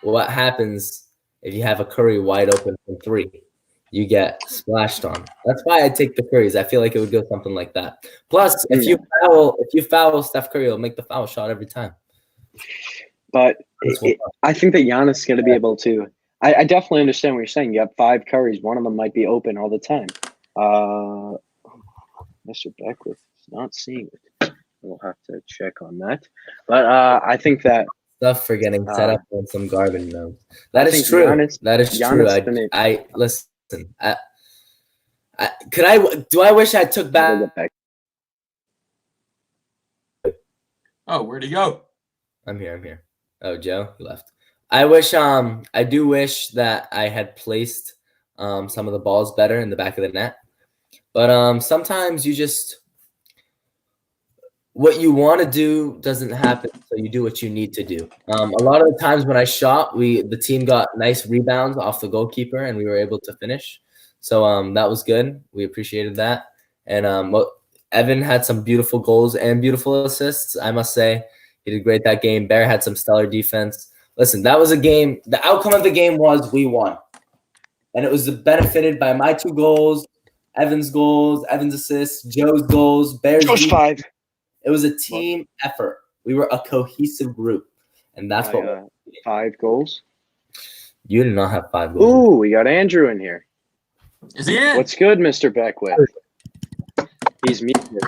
what happens if you have a Curry wide open from 3. You get splashed on. That's why I take the Currys. I feel like it would go something like that. Plus, if you foul Steph Curry, he'll make the foul shot every time. But This will- I think that Giannis is going to be able to. I definitely understand what you're saying. You have 5 Currys. One of them might be open all the time. Mr. Beckwith is not seeing it. We'll have to check on that. But I think that stuff for getting set up on some garbage notes. That I is think true. Giannis- That is true. Giannis gonna- I listen. Do I wish I took back? Oh, where'd he go? I'm here. Oh, Joe, he left. I do wish that I had placed some of the balls better in the back of the net. But sometimes you just what you want to do doesn't happen, so you do what you need to do. A lot of the times when I shot, the team got nice rebounds off the goalkeeper, and we were able to finish. So that was good. We appreciated that. And Evan had some beautiful goals and beautiful assists. I must say, he did great that game. Bear had some stellar defense. Listen, that was a game. The outcome of the game was we won, and it was benefited by my 2 goals, Evan's assists, Joe's goals, Bear's. Joe's 5. It was a team effort. We were a cohesive group, and that's what 5 goals. You did not have 5 goals. Ooh, we got Andrew in here. Is he in? What's good, Mr. Beckwith? He's muted.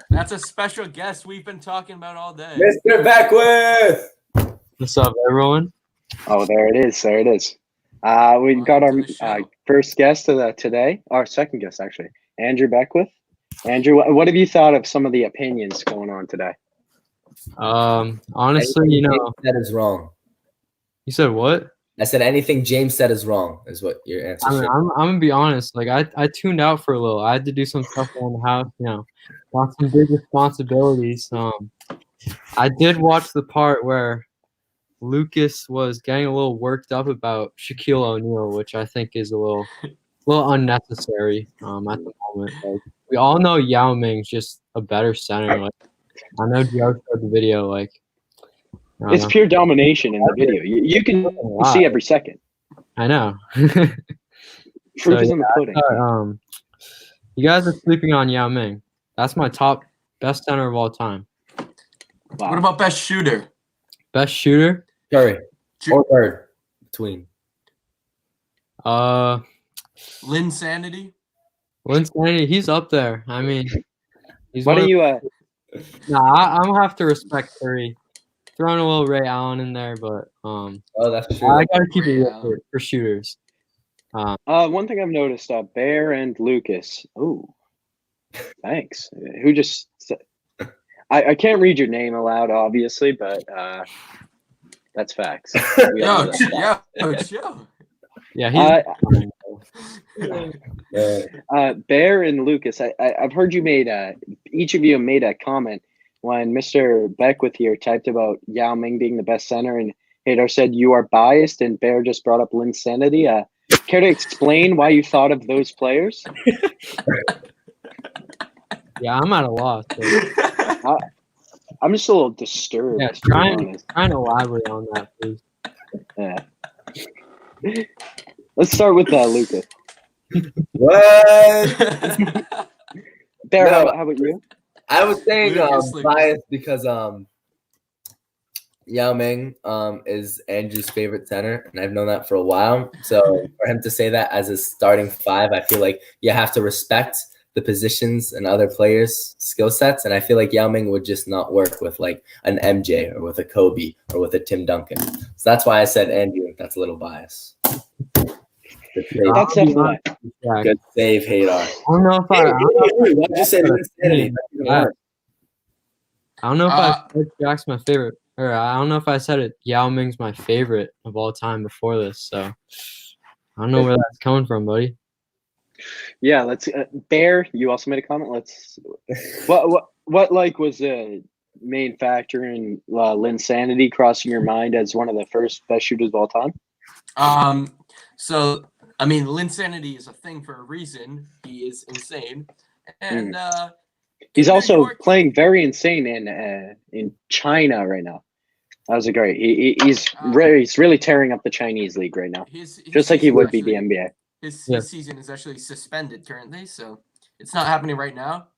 That's a special guest we've been talking about all day. Mr. Beckwith! What's up, everyone? Oh, there it is. There it is. We got our Welcome to the show. first guest of today. Our second guest, actually, Andrew Beckwith. Andrew, what have you thought of some of the opinions going on today? Honestly, you know, that is wrong. you said what? I said anything James said is wrong. Is what your answer. I mean, should I'm gonna be honest. Like, I tuned out for a little. I had to do some stuff around the house. You know, got some big responsibilities. I did watch the part where Lucas was getting a little worked up about Shaquille O'Neal, which I think is a little unnecessary. At the moment, like, we all know Yao Ming's just a better center. Like, I know Joe showed the video. Like, I don't It's know. pure domination in the video. You can see every second. I know. Proof is in the pudding. You guys are sleeping on Yao Ming. That's my top best center of all time. Wow. What about best shooter? Best shooter? Curry or Bird between. Lynn Sanity? Lynn Sanity, he's up there. I mean, he's What one are of- you? Nah, I'm gonna have to respect Curry. Throwing a little Ray Allen in there, but Oh, that's true. I gotta keep it Ray real Allen. for shooters. One thing I've noticed: Bear and Lucas. Ooh, thanks. Who just? I can't read your name aloud, obviously, but that's facts. We all know that's Yo. Yeah, he's Bear and Lucas, I've heard you made each of you made a comment when Mr. Beckwith here typed about Yao Ming being the best center, and Hadar said you are biased, and Bear just brought up Lynn Sanity. Care to explain why you thought of those players? yeah, I'm at a loss. So, I'm just a little disturbed. yeah, to be try honest. and elaborate on that, please. Yeah. Let's start with Lucas. What? Bear, No. how about you? I was saying Lucas, Lucas. biased because Yao Ming is Andrew's favorite center, and I've known that for a while. So for him to say that as a starting five, I feel like you have to respect the positions and other players' skill sets. And I feel like Yao Ming would just not work with like an MJ or with a Kobe or with a Tim Duncan. So that's why I said Andrew. That's a little bias. Good save, That's definitely Shaq. good save, Hadar. I don't know if Why'd you say insanity? That's even Yeah. worse. I don't know if Uh, I said Shaq's my favorite, or I don't know if I said it. Yao Ming's my favorite of all time before this, so I don't know where that's coming from, buddy. Yeah, let's Bear, you also made a comment. Let's what like was the main factor in Linsanity crossing your mind as one of the first best shooters of all time? So I mean, Linsanity is a thing for a reason. He is insane, and He's in New also York, playing very insane in China right now. That was a great. He's really tearing up the Chinese league right now, his just like he season would is be the actually- NBA. His Yeah. season is actually suspended currently, so it's not happening right now.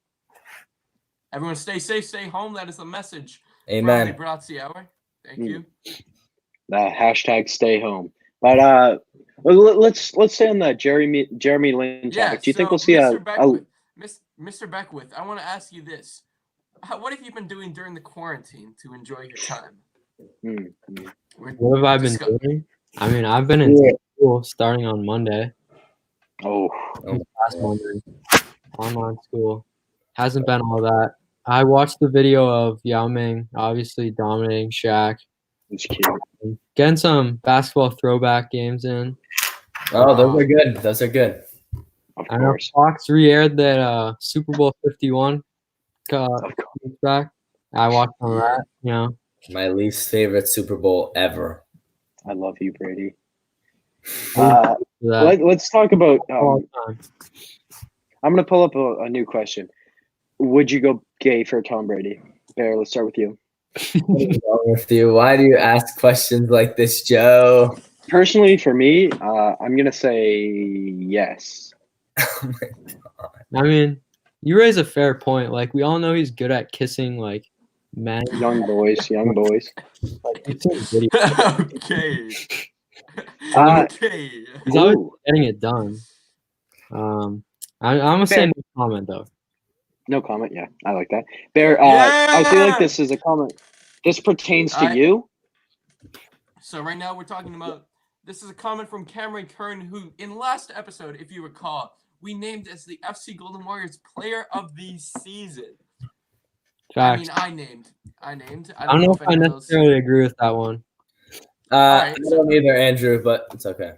Everyone stay safe, stay home. That is the message from the Amen. Bratzee Hour. Thank you. Hashtag stay home. But let's stay on the Jeremy Lin topic. Do you think we'll see Mr. Beckwith, I want to ask you this. What have you been doing during the quarantine to enjoy your time? What have I been doing? I mean, I've been in school starting on Monday. Last Monday. Online school. Hasn't been all that. I watched the video of Yao Ming obviously dominating Shaq. It's cute. Getting some basketball throwback games in. Oh, those are good. Those are good. Of I know course. Fox re-aired that Super Bowl 51 back. I watched on that, you know. My least favorite Super Bowl ever. I love you, Brady. That Let's talk about. all the time. I'm gonna pull up a new question. Would you go gay for Tom Brady? Bear, let's start with you. What is wrong with you? Why do you ask questions like this, Joe? Personally, for me, I'm gonna say yes. Oh my God. I mean, you raise a fair point. Like, we all know he's good at kissing, like, men. Young boys. Like, you've seen videos. Okay. Okay. He's always Ooh, getting it done. I'm gonna say no comment though. no comment. Yeah, I like that. Bear, I feel like Yeah! this is a comment. This pertains to I- you. So right now we're talking about, this is a comment from Cameron Kern, who in last episode, if you recall, we named as the FC Golden Warriors Player of the Season. Facts. I named. I I don't know if I anyone else- necessarily agree with that one. I right, don't either, Andrew, but it's okay.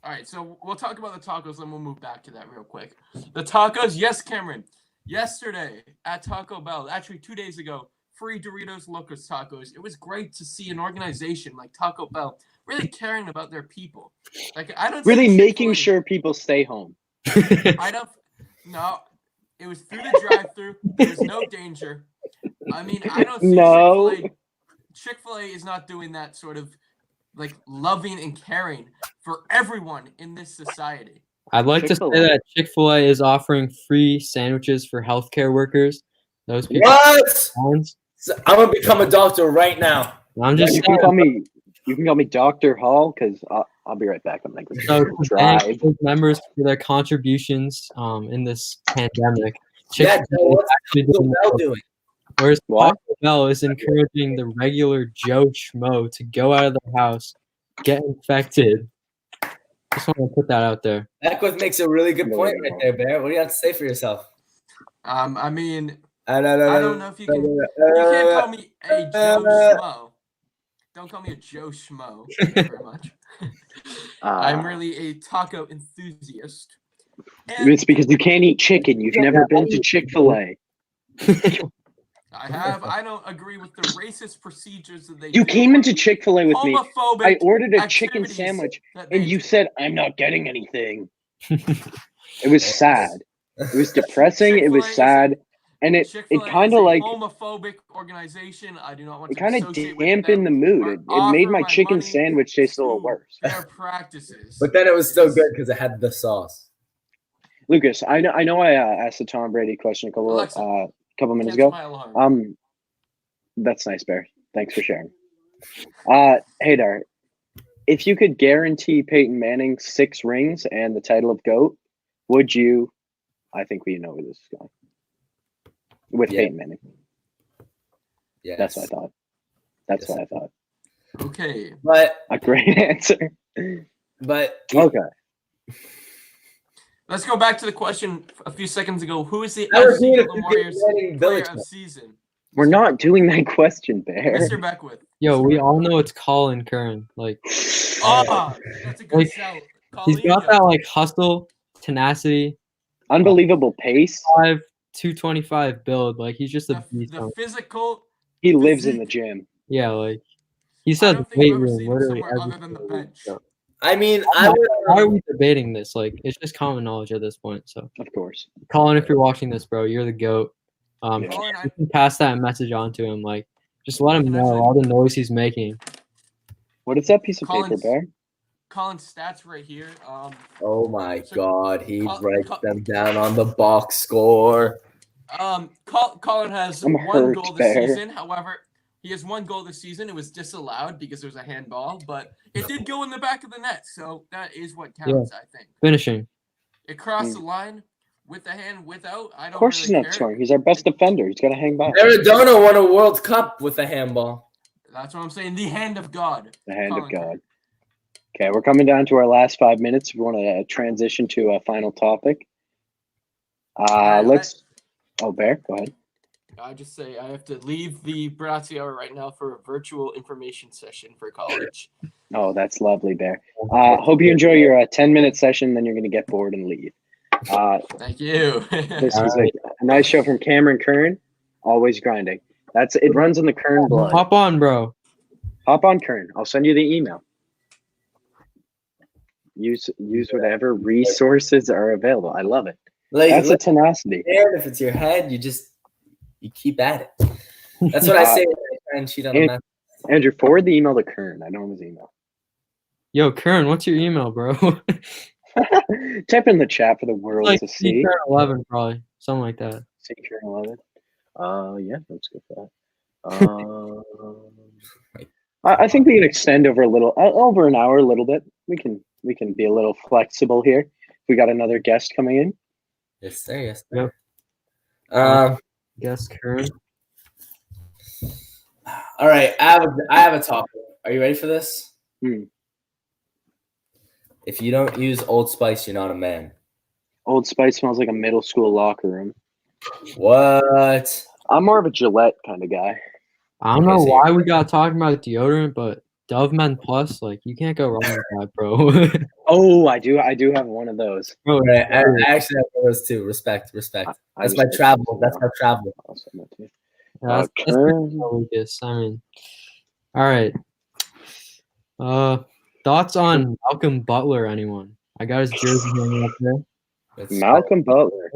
All right, so we'll talk about the tacos, and we'll move back to that real quick. The tacos, yes, Cameron. Yesterday at Taco Bell, actually 2 days ago, free Doritos Locos Tacos. It was great to see an organization like Taco Bell really caring about their people. Like, I don't Really see making Chick-fil-A- sure people stay home. I don't. No, it was through the drive-through. There was no danger. I mean, I don't see No. Chick-fil-A. Chick-fil-A is not doing that sort of like loving and caring for everyone in this society. I'd like to say Chick-fil-A. that Chick-fil-A is offering free sandwiches for healthcare workers. Those people. What? Ones. I'm gonna become a doctor right now. I'm just You saying. can call me Dr. Hall because I'll be right back. I'm like So to thank drive. those members for their contributions in this pandemic. Yeah, Chick-fil-A Joe, what's actually Taco doing Bell that. doing? Whereas What? Taco Bell is encouraging the regular Joe Schmo to go out of their house, get infected. Just want to put that out there. Beckwith makes a really good point right there, Bear. What do you have to say for yourself? I mean, I don't know if you can. You can't call me a Joe Schmo. Don't call me a Joe Schmo. Thank you very much. I'm really a taco enthusiast. And It's because you can't eat chicken. You've never been to Chick-fil-A. I don't agree with the racist procedures that they You do. came into Chick-fil-A with me. Homophobic I ordered a chicken activities sandwich, that they and you do. said, "I'm not getting anything." It was sad. It was depressing. It was Chick-fil-A is- sad, and it Chick-fil-A kind is of a like homophobic organization. I do not want it to kind of associate with dampened the them mood. or It made offer my chicken money sandwich taste a little to worse. Their practices. But then it was still good because it had the sauce. Lucas, I know. I asked the Tom Brady question a Alexa, couple minutes cancel ago. my alarm. That's nice, Bear. Thanks for sharing. Haydar, if you could guarantee Peyton Manning 6 rings and the title of GOAT, would you? I think we know where this is going. With Yeah. Peyton Manning. Yes. That's what I thought. That's Yes, what I thought. Okay. But A great answer. Okay. Let's go back to the question a few seconds ago. Who is the I was FC doing Golden a Warriors Manning player Belichick. of season? We're not doing that question, Bear. Mr. Beckwith. Yo, Mr. we Beckwith. all know it's Colin Kern. Like Ah, that's a good Like, shout. he's got that like hustle, tenacity, Unbelievable pace. 225 build. Like he's just a beast. The physical. He lives in physique. the gym. Yeah, like he I says don't think weight I've ever room seen him literally somewhere every other than the single week, bench. so. I mean, Why are we debating this? Like it's just common knowledge at this point. So Of course. Colin, if you're watching this, bro, you're the GOAT. Yeah. Colin, You can pass that message on to him. Like just let him Can know actually- all the noise he's making. What is that piece of paper, Colin's- Bear? Colin's stats right here. oh my So- God, he Col- writes Col- them down on the box score. Colin has I'm one hurt, goal this Bear. season. However, he has one goal this season. It was disallowed because there was a handball, but it did go in the back of the net. So that is what counts, I think. Finishing. It crossed the line with the hand, without. I don't Of course really he's not care. scoring. He's our best defender. He's got to hang back. Maradona won a World Cup with a handball. That's what I'm saying. The hand of God. The hand of Colin God. Kern. Okay, we're coming down to our last 5 minutes. We want to transition to a final topic. right, Let's. Oh, Bear, go ahead. I just say I have to leave the Bratzee hour right now for a virtual information session for college. Oh, that's lovely, Bear. Hope you enjoy your 10-minute session. Then you're going to get bored and leave. Thank you. This was a nice show from Cameron Kern. Always grinding. It runs in the Kern blood. Hop on, bro. Hop on, Kern. I'll send you the email. Use whatever resources are available. I love it. Like, That's a tenacity. and if it's your head, you keep at it. That's what I say when I try and cheat on the math. Andrew, forward the email to Kern. I know his email. Yo, Kern, what's your email, bro? Type in the chat for the world Like to see. Kern 11, probably something like that. See Kern 11. Yeah, let's go for that. I think we can extend over over an hour a little bit. We can be a little flexible here. We got another guest coming in. Yes, sir. Yes, Yep. sir. Guess Kern. All right. I have a topic. Are you ready for this? If you don't use Old Spice, you're not a man. Old Spice smells like a middle school locker room. What? I'm more of a Gillette kind of guy. I don't know Okay, so why we got talking about deodorant, but Dove Men Plus, like you can't go wrong with that, bro. Oh, I do have one of those. Bro, All right, I actually have those too. Respect. That's my travel. That's my travel. I'll send that to you. that's Kern. Lucas. I mean, all right. Thoughts on Malcolm Butler? Anyone? I got his jersey hanging up there. It's Malcolm Butler.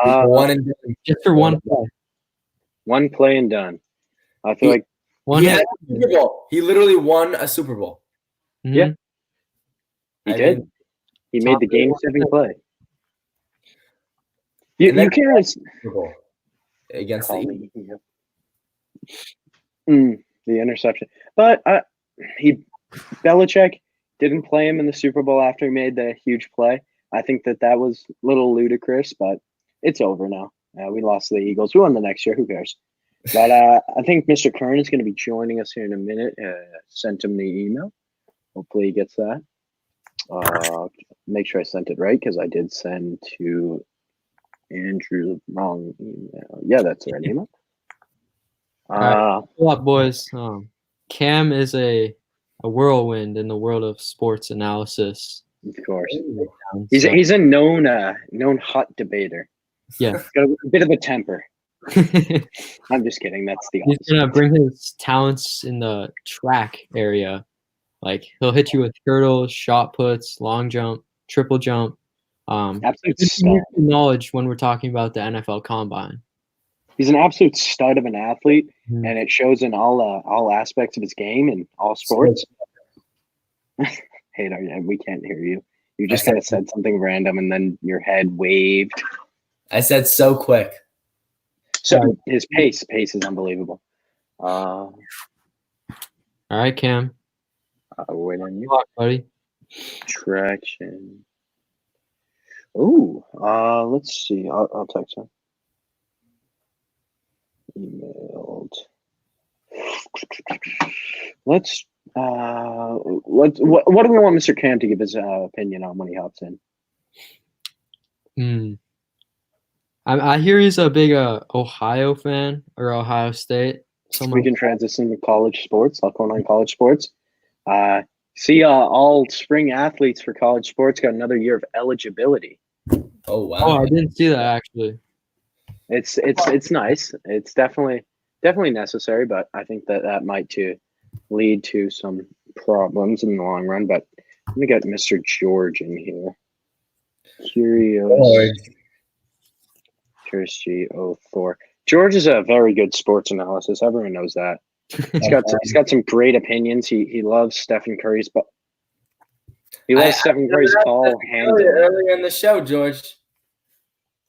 one and done. Just for one play. One play and done. I feel like One He hit. had a Super Bowl. He literally won a Super Bowl. Mhm. Yeah. he I did. mean, He made the top game-saving play. You And then- can't really Super Bowl against the call Eagles. me. The interception, but Belichick didn't play him in the Super Bowl after he made the huge play. I think that was a little ludicrous, but it's over now. We lost to the Eagles. We won the next year. Who cares? But I think Mr. Kern is going to be joining us here in a minute. Sent him the email. Hopefully he gets that. Make sure I sent it right because I did send to Andrew the wrong email. Yeah, that's the right email. Pull up, boys. Cam is a whirlwind in the world of sports analysis. Of course, So, he's a known hot debater. Yeah. He's got a bit of a temper. I'm just kidding. That's the he's opposite. gonna bring his talents in the track area. Like he'll hit you with hurdles, shot puts, long jump, triple jump. Absolute Good stud. knowledge when we're talking about the NFL Combine. He's an absolute stud of an athlete, Mhm. and it shows in all aspects of his game and all sports. Hey, we can't hear you. You just kind of said something random, and then your head waved. I said so quick. So his pace is unbelievable. All All right, Cam. Wait on Good you. luck, buddy. Traction. Ooh, let's see. I'll text him. Emailed. Let's what do we want Mr. Cam to give his opinion on when he hops in? I hear he's a big Ohio fan or Ohio State. We can transition to college sports. I'll go on college sports. See, all spring athletes for college sports got another year of eligibility. Oh wow! Oh, I didn't see that actually. It's nice. It's definitely necessary, but I think that might lead to some problems in the long run. But let me get Mr. George in here. Curious G04. George is a very good sports analysis. Everyone knows that. He's got some great opinions. He loves Stephen Curry's, but he loves Stephen Curry's ball handling. Earlier in the show, George,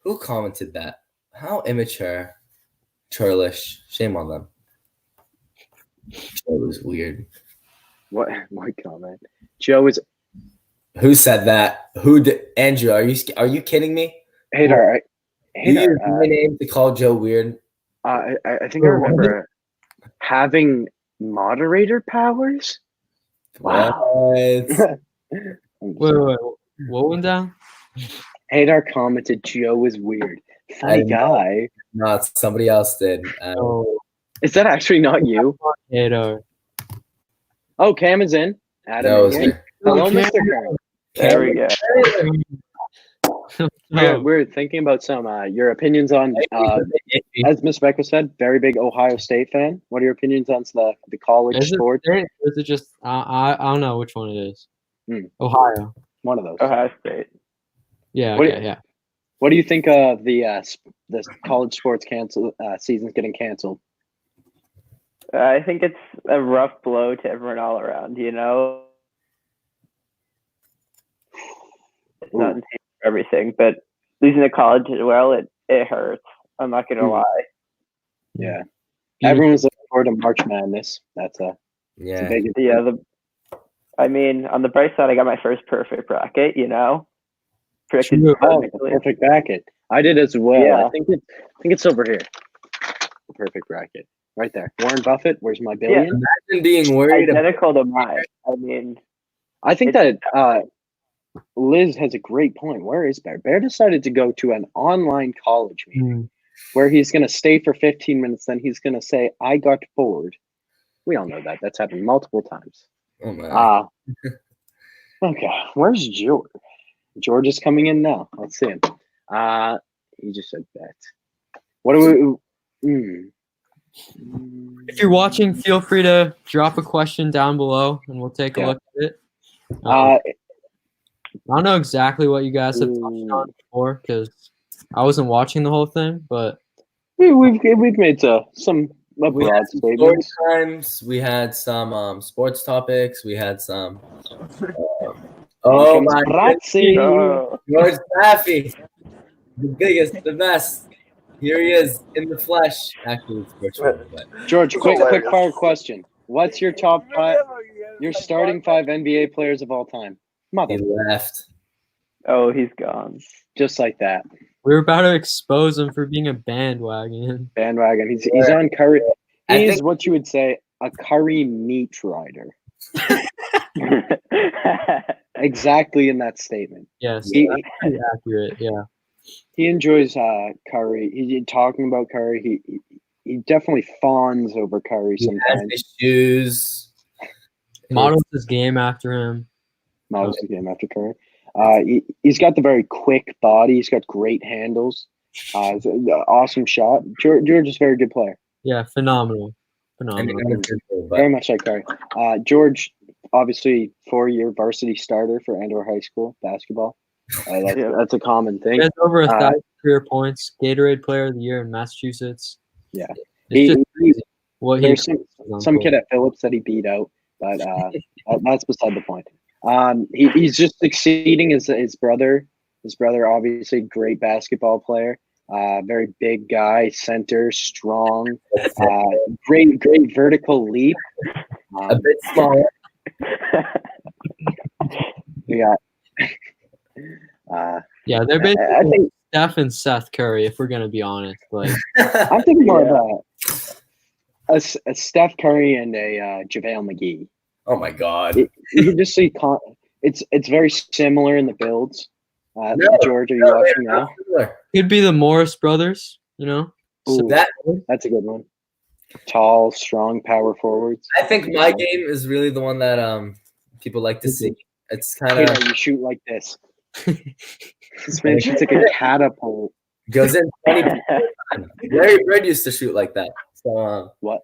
who commented that? How immature, churlish. Shame on them. Joe was weird. What comment? Joe is. Who said that? Who did? Andrew, are you kidding me? Hater. You use my name to call Joe weird. I think I remember having moderator powers. Wow. What? Wait. What went down? Hadar commented, Joe is weird. Funny guy. No, somebody else did. Is that actually not you? Hadar. Oh, Cam is in. Adam is in. Hello, Mr. Cam. There we go. We're thinking about some your opinions on as Miss Becca said, very big Ohio State fan. What are your opinions on the college sport? Is it just I don't know which one it is. Ohio. One of those. Ohio State. Yeah. Yeah. What do you think of the college sports season's getting canceled? I think it's a rough blow to everyone all around. You know, it's not in for everything, but losing to college as well, it hurts. I'm not gonna lie. Yeah, everyone's looking forward to March Madness. That's a big I mean, on the bright side, I got my first perfect bracket. You know, perfect bracket. I did as well. Yeah. I think it's over here. The perfect bracket, right there. Warren Buffett. Where's my billion? Yeah. Imagine being worried. Identical to mine. I mean, I think that Liz has a great point. Where is Bear? Bear decided to go to an online college meeting where he's going to stay for 15 minutes. Then he's going to say, I got bored. We all know that. That's happened multiple times. Oh, man. Okay. Where's George? George is coming in now. Let's see him. He just said bet. What do we... If you're watching, feel free to drop a question down below and we'll take a look at it. I don't know exactly what you guys have touched on before because I wasn't watching the whole thing, but we've made some broad statements. Story times. We had some sports topics. We had some. Oh my Bratzee. George Staffy, the biggest, the best. Here he is in the flesh. Actually, it's virtual. But. George, quick fire question. What's your top 5? Your starting 5 NBA players of all time. He left. Oh, he's gone. Just like that. We were about to expose him for being a bandwagon. He's on Curry. He's what you would say a Curry meat rider. Exactly in that statement. Yes, pretty accurate. Yeah. He enjoys Curry. He's talking about Curry. He definitely fawns over Curry sometimes. He has his shoes. Models his game after him. Models his game after Curry. He's got the very quick body. He's got great handles. Awesome shot. George is a very good player. Yeah, phenomenal. Very much like Curry. George, obviously, 4-year varsity starter for Andor High School basketball. That's a common thing. He has over 1,000 career points. Gatorade Player of the Year in Massachusetts. Yeah, it's just crazy. There's some kid at Phillips that he beat out, but that's beside the point. He's just succeeding as his brother. His brother, obviously, great basketball player. Very big guy, center, strong, great vertical leap. A bit smaller. We got. Yeah, they're I basically think Steph and Seth Curry, if we're gonna be honest. Like, I'm thinking more of a Steph Curry and a JaVale McGee. Oh my God. You can just see it's very similar in the builds. No, George, are you no, watching they're now? not similar. could be the Morris brothers. You know, Ooh, That that's a good one. Tall, strong power forwards. I think my game is really the one that people like to see. It's kind Hey, of you shoot like this. This man shoots like a catapult. goes in 20. Larry Bird used to shoot like that. So What?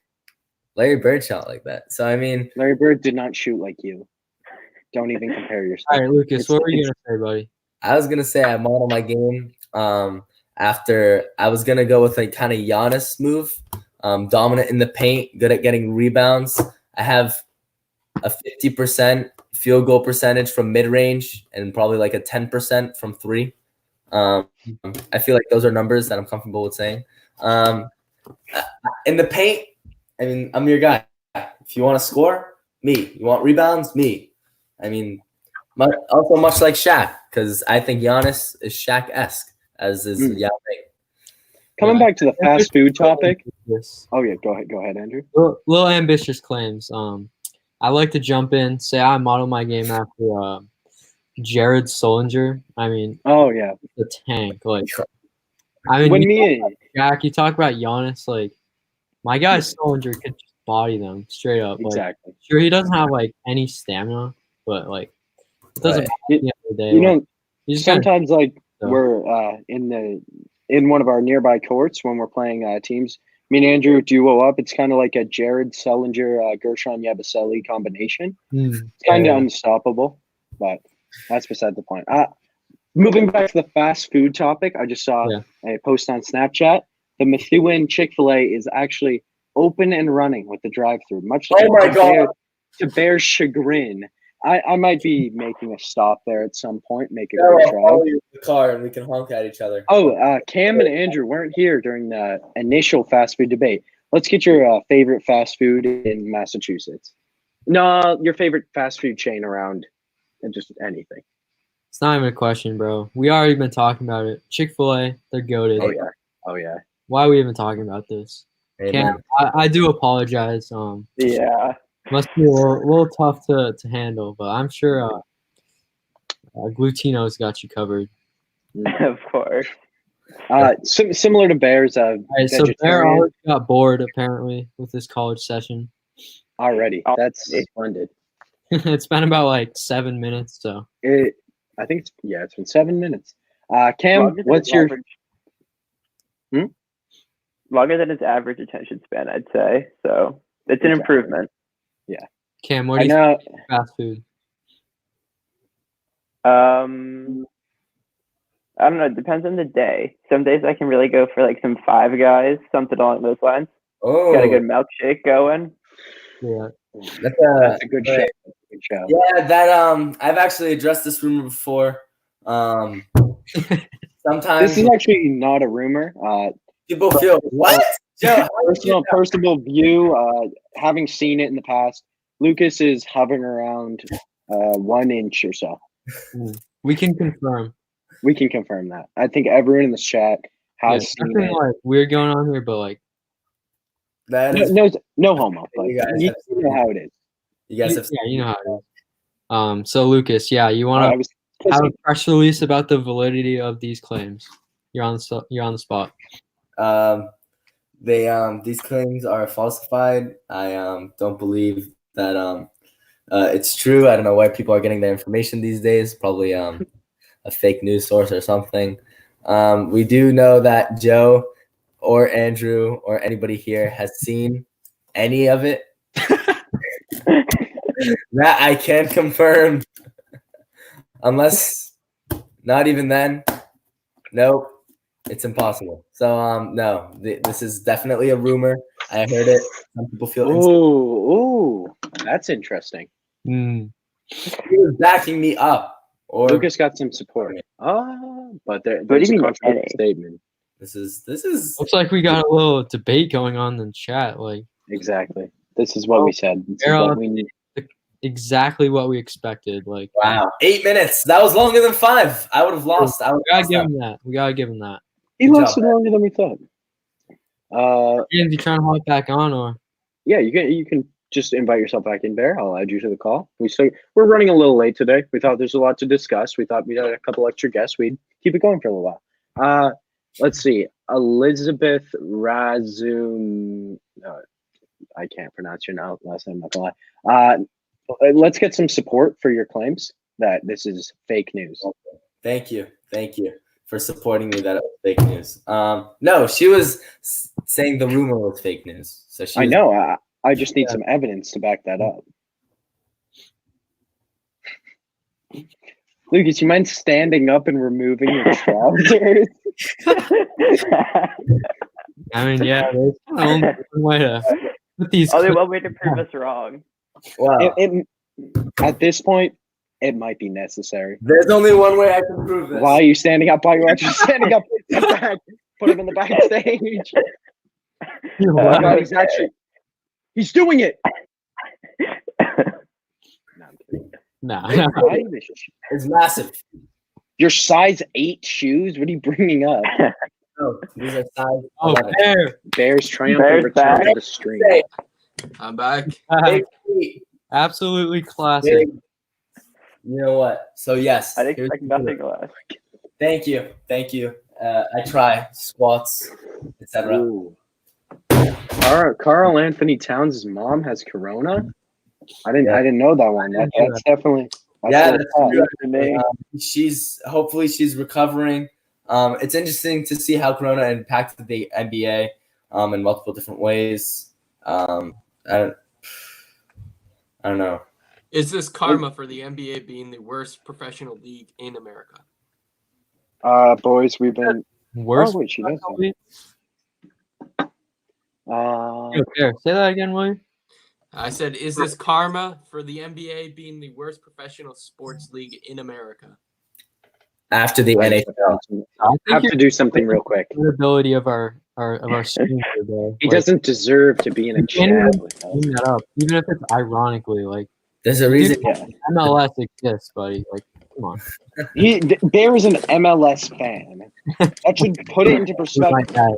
Larry Bird shot like that. So I mean, Larry Bird did not shoot like you. Don't even compare yourself. all right, Lucas, It's- what were you it's- gonna say, buddy? I was gonna say I model my game after I was gonna go with a kind of Giannis move, dominant in the paint, good at getting rebounds. I have a 50% field goal percentage from mid range and probably like a 10% from three. I feel like those are numbers that I'm comfortable with saying. In the paint, I mean, I'm your guy. If you want to score, me. You want rebounds, me. I mean, also much like Shaq, because I think Giannis is Shaq-esque, as is Yao Ming. Coming back to the fast food topic. Yes. Oh yeah, go ahead, Andrew. Little ambitious claims. I like to jump in, say I model my game after Jared Solinger. I mean, Oh yeah. the tank. Like, I mean, Jack, you talk about Giannis. Like, my guy Solinger could just body them straight up. Like, Exactly. sure, he doesn't have like any stamina, but like, it doesn't matter at the end of the day. You like, know, you just gotta- sometimes like so. we're in one of our nearby courts when we're playing teams. Me and Andrew duo up. It's kind of like a Jared Sullinger, Gershon Yabusele combination. It's kind of unstoppable, but that's beside the point. Moving back to the fast food topic, I just saw a post on Snapchat. The Methuen Chick-fil-A is actually open and running with the drive-through. Much to Bear's chagrin. I might be making a stop there at some point, make a quick drive. Follow you in the car and we can honk at each other. Oh, Cam and Andrew weren't here during the initial fast food debate. Let's get your favorite fast food in Massachusetts. No, your favorite fast food chain around, and just anything. It's not even a question, bro. We already been talking about it. Chick-fil-A, they're goated. Oh yeah. Why are we even talking about this? Amen. Cam, I do apologize. Yeah. Must be a little tough to handle, but I'm sure Glutino's got you covered. Of course. Similar to Bears, All right, so Bear vegetarian already got bored apparently with this college session. already. That's splendid. It's been about like 7 minutes, so I think it's been 7 minutes. Cam, what's your Longer than his average attention span, I'd say. So it's an improvement. Cam, what I do you know think of fast food? I don't know. It depends on the day. Some days I can really go for like some Five Guys, something along those lines. Oh, Got a good milkshake going. Yeah. that's a good show. Good show. Yeah, that I've actually addressed this rumor before. Sometimes This is actually not a rumor. people feel what? Joe, Personal view. Having seen it in the past, Lucas is hovering around 1 inch or so. We can confirm. We can confirm that. I think everyone in the chat has seen Nothing it. like weird going on here, but like that is No homo. But You guys you have know how it is. you guys have you know how it is. So Lucas, you want I to was have a press release about the validity of these claims? You're on the spot. these claims are falsified. I don't believe that it's true. I don't know where people are getting their information these days. Probably a fake news source or something. We do know that Joe or Andrew or anybody here has seen any of it. That I can confirm. Unless not even then. Nope. It's impossible. So no, this is definitely a rumor. I heard it. Some people feel Oh, that's interesting. Mm. he was backing me up. Or Lucas got some support. But there's do you a mean contrary any? statement. this is Looks like we got a little debate going on in the chat. Like Exactly. This is what we said. This is Errol, what we need. exactly what we expected. Like, Wow, 8 minutes. That was longer than 5. I would have lost. I would we gotta have give lost him that. We gotta give him that. He Good lasted job. longer than we thought. James, you trying to hop back on or? Yeah, you can just invite yourself back in, Bear. I'll add you to the call. We're running a little late today. We thought there's a lot to discuss. We thought we had a couple extra guests. We'd keep it going for a little while. Let's see. Elizabeth Razum. I can't pronounce your last name. I'm not gonna lie. Let's get some support for your claims that this is fake news. Thank you for supporting me that it was fake news. No, she was saying the rumor was fake news. So I know. I just need some evidence to back that up. Lucas, you mind standing up and removing your trousers? I mean, yeah, there's only one way to put these. Only one way to prove us wrong. Wow. At this point, it might be necessary. There's only one way I can prove this. Why are you standing up? Why are you actually standing up? Put him in the backstage. Oh my God, he's doing it. No, I'm kidding. Nah. It's massive. Your size 8 shoes? What are you bringing up? No, these are size Oh, 11. Bear. Bears triumphant Bears return back. to the stream. Hey, I'm back. big feet. Absolutely classic. Big. You know what? So yes. I'd here's expect the nothing proof. less. Thank you. I try squats, etc. Ooh. Carl Anthony Towns' mom has corona. I didn't know that one. That's definitely. Yeah, that's that's tough. true. Hopefully she's recovering. It's interesting to see how corona impacted the NBA in multiple different ways. I don't know. Is this karma for the NBA being the worst professional league in America? Boys, we've been. Worst. Oh, wait, she does that. Bear, say that again, William. I said, is this karma for the NBA being the worst professional sports league in America? After the NHL. I have to do something real quick. The ability of our stream today. He doesn't deserve to be in a You can't chat even with us. bring that up, even if it's ironically. Like, There's a reason. Yeah. MLS exists, buddy. Like, come on. Bear is an MLS fan. That should put it into He's like perspective. that.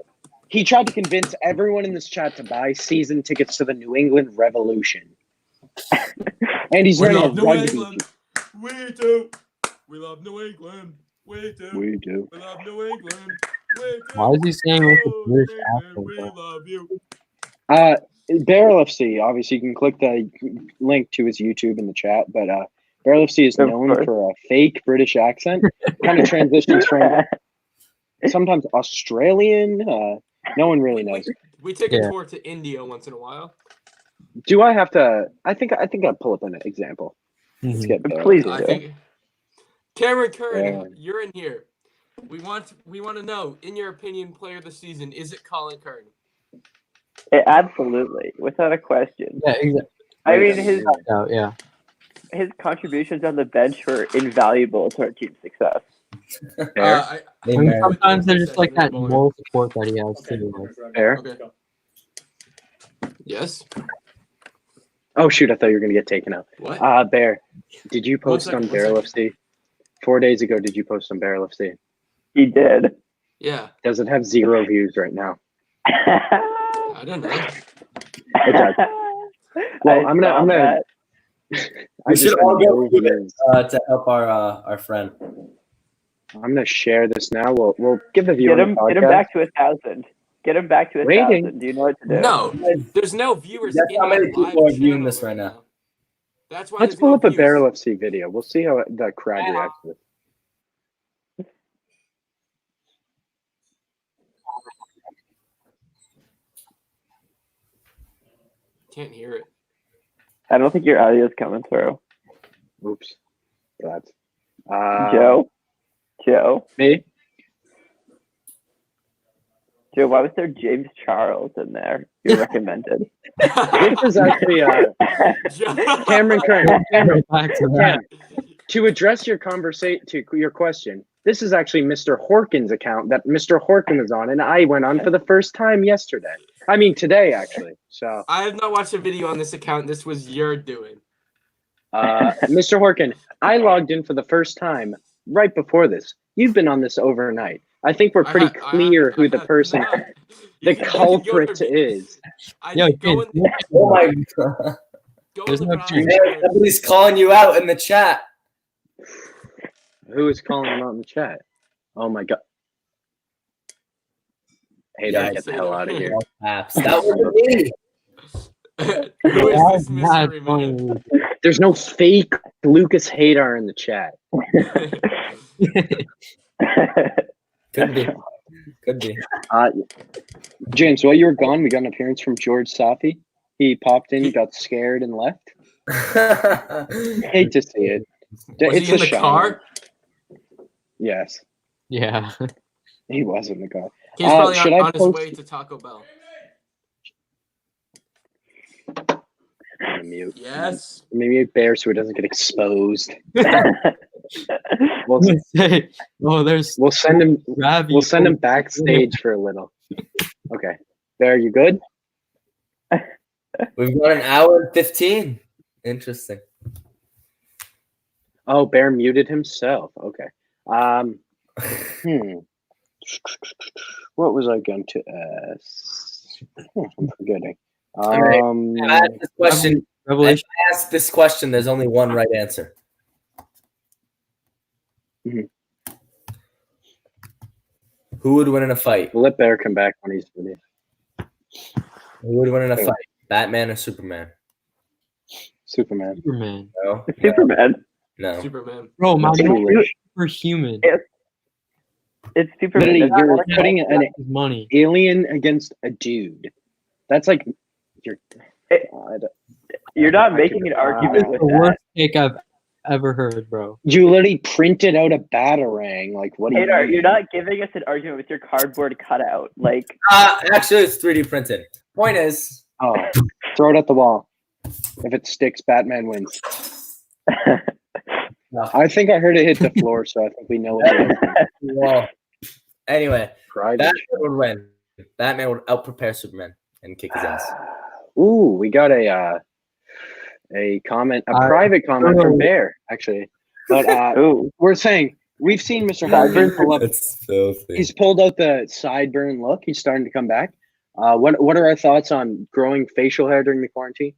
He tried to convince everyone in this chat to buy season tickets to the New England Revolution. And he's We wearing a love New rugby. England. We do. We love New England. We do. We do. We love New England. We do. Why is he saying with a Oh, British England, accent? we though? love you. Barrel FC, obviously, you can click the link to his YouTube in the chat, but Barrel FC is Of known course. for a fake British accent. Kind of transitions from sometimes Australian. No one really knows. We take Yeah. a tour to India once in a while. Do I have to? I think I'll pull up an example. Let's Mhm. get Barrel Please FC. I do. think Cameron Curran, Yeah. you're in here. We want to know, in your opinion, player of the season, is it Colin Curran? Absolutely, without a question. Yeah, exactly. I mean, Yeah. his contributions on the bench were invaluable to our team's success. Fair. I mean, Amen. sometimes there's just like that moral support that he has too. Like, Fair. Okay. Yes. Oh shoot! I thought you were gonna get taken out. What? Bear, did you post second, on one Barrel second. FC? 4 days ago, did you post on Barrel FC? He did. Yeah. Does it have 0 views right now? I don't know. It does. Well, I'm gonna. We should all go go. to help our friend. I'm gonna share this now. We'll give the view Get on him, the get him podcast. back to 1,000. Get him back to 1,000. Waiting. Do you know what to do? No, there's no viewers. That's in how many our live people are viewing channel this right now. That's why. Let's there's pull no up a views. Barrel FC video. We'll see how the crowd reacts to it. Can't hear it. I don't think your audio is coming through. Oops. That's Joe, me. why was there James Charles in there? You recommended. This is actually Cameron Curran. back to that. To address your your question, this is actually Mr. Horkin's account that Mr. Horkin was on, and I went on for the first time yesterday. I mean, today actually. So, I have not watched a video on this account. This was your doing. Mr. Horkin, I logged in for the first time right before this. You've been on this overnight. I think we're pretty clear who the person, the culprit is. Yo, Go kid, in, Oh my god. go There's in the no Bratzee change. Hey, somebody's calling you out in the chat. Who is calling him out in the chat? Oh my god. Hater, Yeah, get the hell out of here. All caps. That wasn't me. Who is this Not mystery funny. man? There's no fake Lucas Hadar in the chat. Could be. Could be. James, while you were gone, we got an appearance from George Safi. He popped in, got scared, and left. Hate to see it. Was It's he in a the shame. car? Yes, Yeah. he was in the car. He's probably should on I his post- way to Taco Bell. I'm gonna mute. Yes. Maybe Bear so he doesn't get exposed. We'll, Say, oh, there's we'll send him. Ravi. We'll send him backstage for a little. Okay, Bear, you good? We've got an hour and 15. Interesting. Oh, Bear muted himself. Okay. What was I going to ask? I'm forgetting. I asked this question. Revelation. I asked this question. There's only one right answer. Mhm. Who would win in a fight? We'll let Bear come back when he's ready. Who would win in a fight? Batman or Superman? Superman. Superman. No. Superman. No. Superman. Bro, my That's man foolish. is superhuman. It's Superman. Literally, That's you're not- putting an His money. alien against a dude. That's like you're. You're not I making could- an argument with The that. worst take I've ever heard, bro. You literally printed out a batarang. Like, what do you? Hadar, mean? you're not giving us an argument with your cardboard cutout. Like, Actually, it's 3D printed. Point is, Oh, throw it at the wall. If it sticks, Batman wins. I think I heard it hit the floor, so I think we know what it is. well, anyway, Private. Batman would win. Batman would outprepare Superman and kick his ass. Ooh, we got a comment, a private comment from Bear, actually. But ooh, we're saying we've seen Mr. Harvin pull up. That's filthy. He's pulled out the sideburn look. He's starting to come back. What are our thoughts on growing facial hair during the quarantine?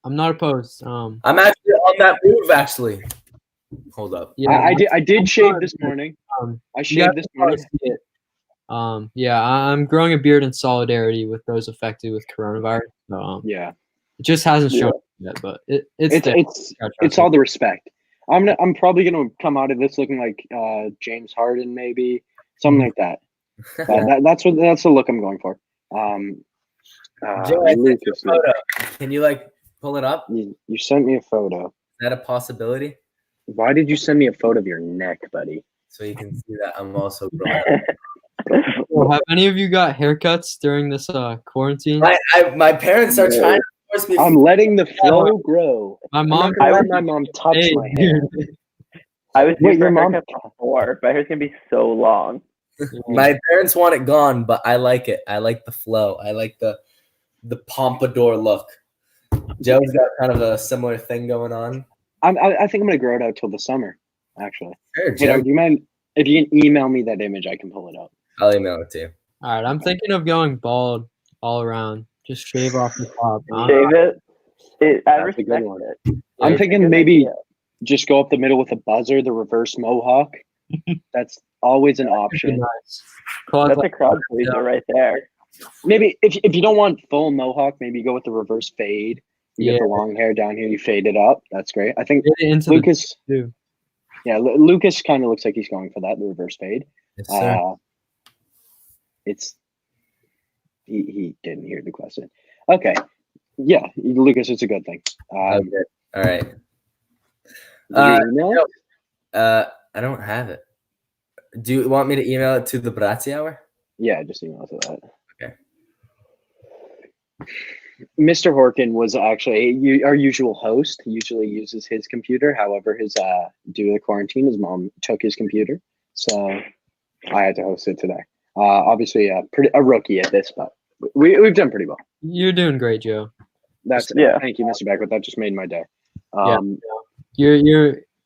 I'm not opposed. I'm actually on that move. Actually, hold up. Yeah, I did shave this morning. I shaved this morning. Yeah, I'm growing a beard in solidarity with those affected with coronavirus. So, Yeah, it just hasn't shown up yet, but it's there. it's all the respect. I'm probably gonna come out of this looking like James Harden, maybe something like that. That's the look I'm going for. Joe, I sent you a Lucas, photo. Can you pull it up? Is you sent me a photo. that a possibility? Why did you send me a photo of your neck, buddy? So you can see that I'm also growing up. Well, have any of you got haircuts during this quarantine? My parents are trying to force me. I'm letting the flow grow. My I'm mom. not gonna let my mom touch Hey, my hair. I was Wait, doing your my mom- haircut before. My hair's gonna be so long. My parents want it gone, but I like it. I like the flow. I like the pompadour look. Joe's got kind of a similar thing going on. I think I'm gonna grow it out till the summer. Actually, Sure, hey, Joe. do you mind if you can email me that image? I can pull it up. I'll email it to you. All right, I'm thinking of going bald all around. Just shave off the top. Shave it. I That's a respect good one. it. I'm It's a thinking good maybe idea. just go up the middle with a buzzer, the reverse mohawk. That's always an option. Nice. Call it That's a like- crowd pleaser right there. Maybe if you don't want full mohawk, maybe you go with the reverse fade. You Yeah. get the long hair down here, you fade it up. That's great. I think Get it into Lucas. too. Yeah, Lucas kind of looks like he's going for that, the reverse fade. Yes, sir. It's he didn't hear the question. Okay, yeah, Lucas, it's a good thing. Okay. All right. Your email? I don't have it. Do you want me to email it to the Bratzee Hour? Yeah, just email it to that. Okay. Mr. Horkin was actually our usual host. He usually uses his computer. However, his due to the quarantine, his mom took his computer, so I had to host it today. Obviously, a rookie at this, but we've done pretty well. You're doing great, Joe. That's Yeah. Thank you, Mr. Beckwith. That just made my day. Yeah.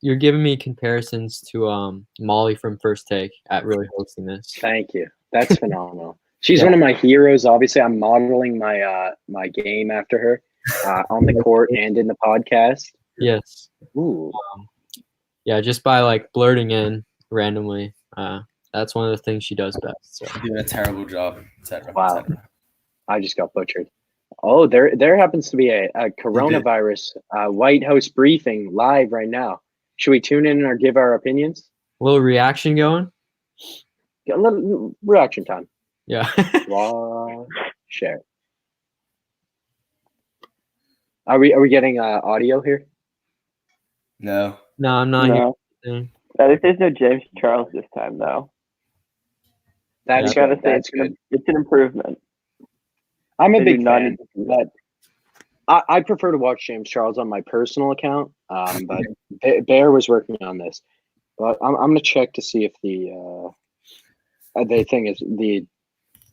You're giving me comparisons to Molly from First Take at really hosting this. Thank you. That's phenomenal. She's Yeah. one of my heroes. Obviously, I'm modeling my my game after her on the court and in the podcast. Yes. Ooh. Yeah, just by like blurting in randomly. That's one of the things she does best. So. Doing a terrible job, etc. Wow. I just got butchered. Oh, there happens to be a coronavirus White House briefing live right now. Should we tune in or give our opinions? A little reaction going. A little reaction time. Yeah. Watch, share. Are we getting audio here? No. No, I'm not No. here. At least there's no James Charles this time, though. That's I gotta good. say, That's good. it's an improvement. I'm a They big do not fan, need to do but I prefer to watch James Charles on my personal account. But Bear was working on this. But I'm gonna check to see if the thing is the.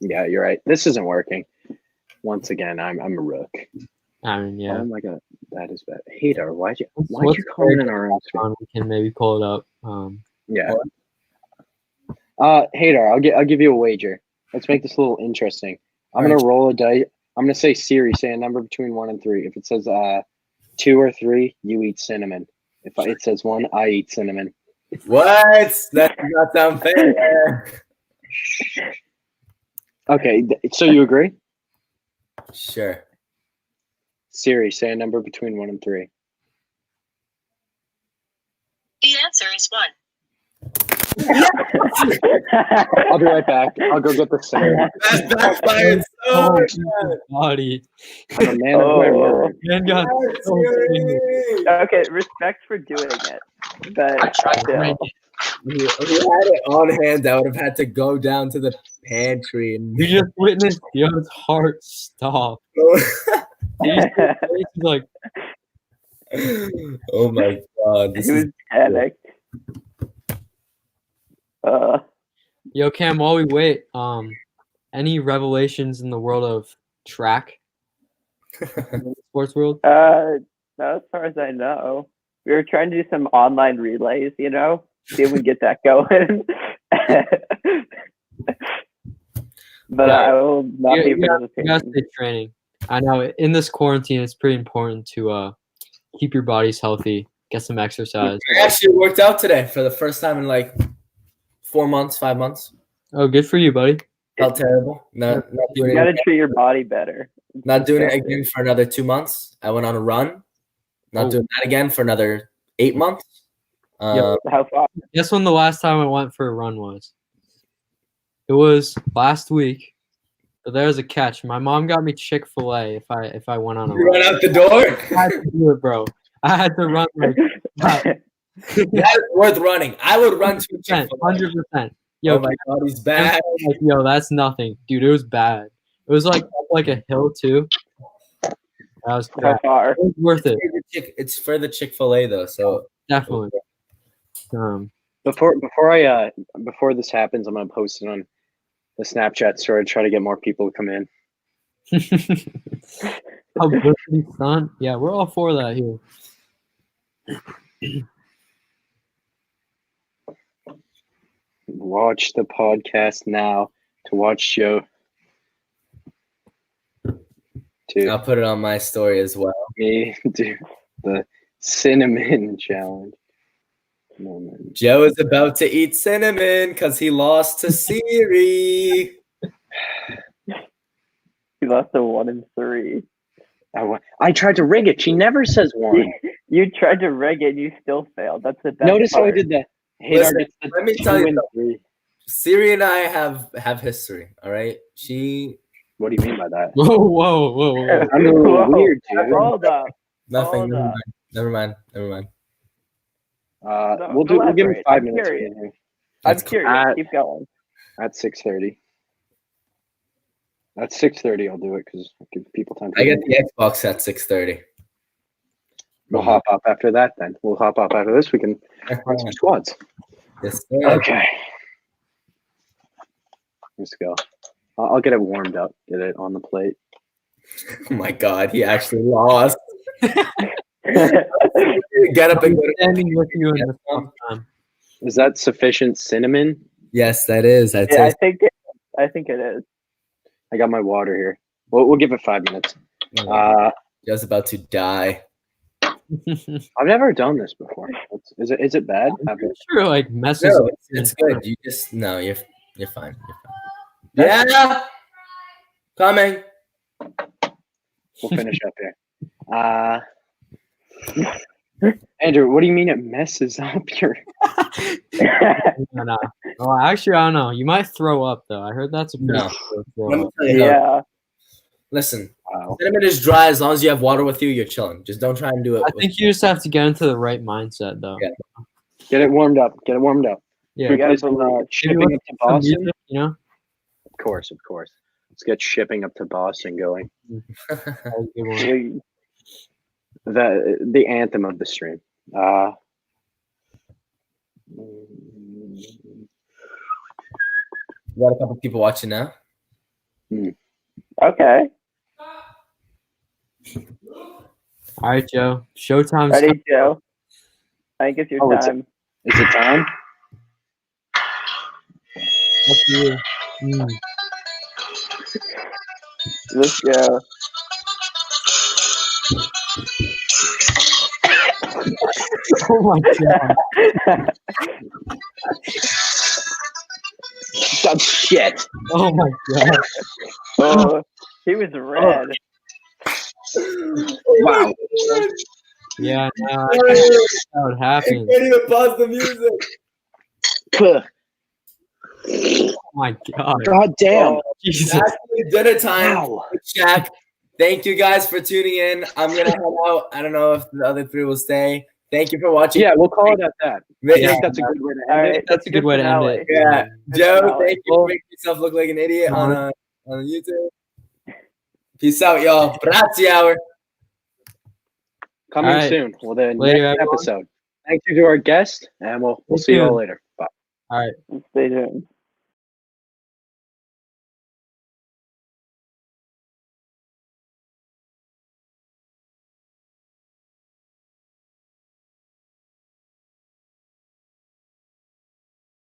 Yeah, you're right. This isn't working. Once again, I'm a rook. I mean, yeah. Oh my god, that is bad. Hadar, why'd you What's comment in our own stream? We can maybe pull it up. Yeah. Hadar, I'll give you a wager. Let's make this a little interesting. I'm gonna roll a dice. I'm gonna say Siri, say a number between 1 and 3. If it says 2 or 3, you eat cinnamon. If it says 1, I eat cinnamon. What? That does not sound fair. Okay, so you agree? Sure. Siri, say a number between 1 and 3. The answer is 1. I'll be right back. I'll go get the cinnamon. That backfired so Oh, bad. body. I'm a man of my word. Man got so Siri. Okay, respect for doing it. But still. If we had it on hand, I would have had to go down to the pantry and You just witnessed Joe's heart stop. He's like, oh my god, this He was is panicked. yo, Cam, while we wait, any revelations in the world of track? In the sports world? Not as far as I know. We were trying to do some online relays, see if we get that going. But Yeah. I will not be You gotta participating. stay training. I know in this quarantine, it's pretty important to keep your bodies healthy, get some exercise. I actually worked out today for the first time in like 4 months, 5 months. Oh, good for you, buddy. Felt terrible. Not doing You it. gotta treat your body better. Not doing it again for another 2 months. I went on a run. Not doing that again for another 8 months. Yep. How far? Guess when the last time I went for a run was? It was last week. But there's a catch. My mom got me Chick-fil-A if I went on a You run. run out the door. I had to do it, bro. I had to run like That is worth running. I would run to a Chick-fil-A. 100%. Yo, Oh my god, he's bad. like, yo, that's nothing, dude. It was bad. It was like up like a hill too. That was How crap. far? It was worth it, It's for the Chick-fil-A though, so definitely. Before this happens, I'm gonna post it on the Snapchat story to try to get more people to come in. Publicity stunt. Yeah, we're all for that here. Watch the podcast now to watch Joe. I'll put it on my story as well. Me do the cinnamon challenge. Joe is about to eat cinnamon because he lost to Siri. He lost a 1 and 3. I tried to rig it. She never says 1. You tried to rig it, and you still failed. That's the best Notice how I part. did that. Listen, let me tell you 2 and something. 3. Siri and I have history. All right, she What do you mean by that? Whoa. I'm a little Whoa. weird, dude. Hold up. nothing. Hold Never mind. We'll give him Elaborate. 5 I'm minutes. curious. Here. I'm That's curious. Keep going. At 6:30. At 6:30, I'll do it because give people time. I get the Xbox at 6:30. We'll hop up after that. Then we'll hop up after this. We can run some squads. Yes, sir. Okay. Let's go. I'll get it warmed up. Get it on the plate. Oh my God, he actually lost. Get up and go to Standing with you in the tough time. Is that sufficient cinnamon? Yes, that is. I'd Yeah, say. I think it is. I got my water here. We'll give it 5 minutes. Just about to die. I've never done this before. Is it bad? I'm pretty sure like messes No, with it's good. You just no, you're fine. You're fine. Yeah, coming. We'll finish up here. Andrew, what do you mean it messes up your? No. Oh, actually, I don't know. You might throw up though. I heard that's a pretty No. good throw Let me up. tell you how. Yeah. Listen, Wow. cinnamon is dry as long as you have water with you. You're chilling. Just don't try and do it. I think you just have to get into the right mindset though. Yeah. Get it warmed up. Get it warmed up. Yeah. Should we play some Maybe shipping listen up to to some Boston? music, you know. Of course. Let's get shipping up to Boston going. That was a good one. The anthem of the stream. We got a couple people watching now. Okay. All right, Joe. Showtime's Ready, coming. Joe? I think it's your Oh, time. Is it time? Up to you. Let's go. Oh my God. That's shit. Oh my God. Oh, he was red. Wow. Yeah, no, I can't believe how it I happened. can't even pause the music. Oh my God. God damn. Jesus. Actually, dinner time. Wow. Shaq. Thank you guys for tuning in. I'm gonna head out. I don't know if the other three will stay. Thank you for watching. Yeah, we'll call it at that. I Yeah. think that's a good way to All end right, it. That's a good way to end it. Yeah. Joe, finale. thank you for making yourself look like an idiot on YouTube. Peace out, y'all. Bratzee hour. Coming All right. soon. Well, the Later, next everyone. episode. Thank you to our guest, and we'll see you all tuned. later. Bye. All right. Stay tuned.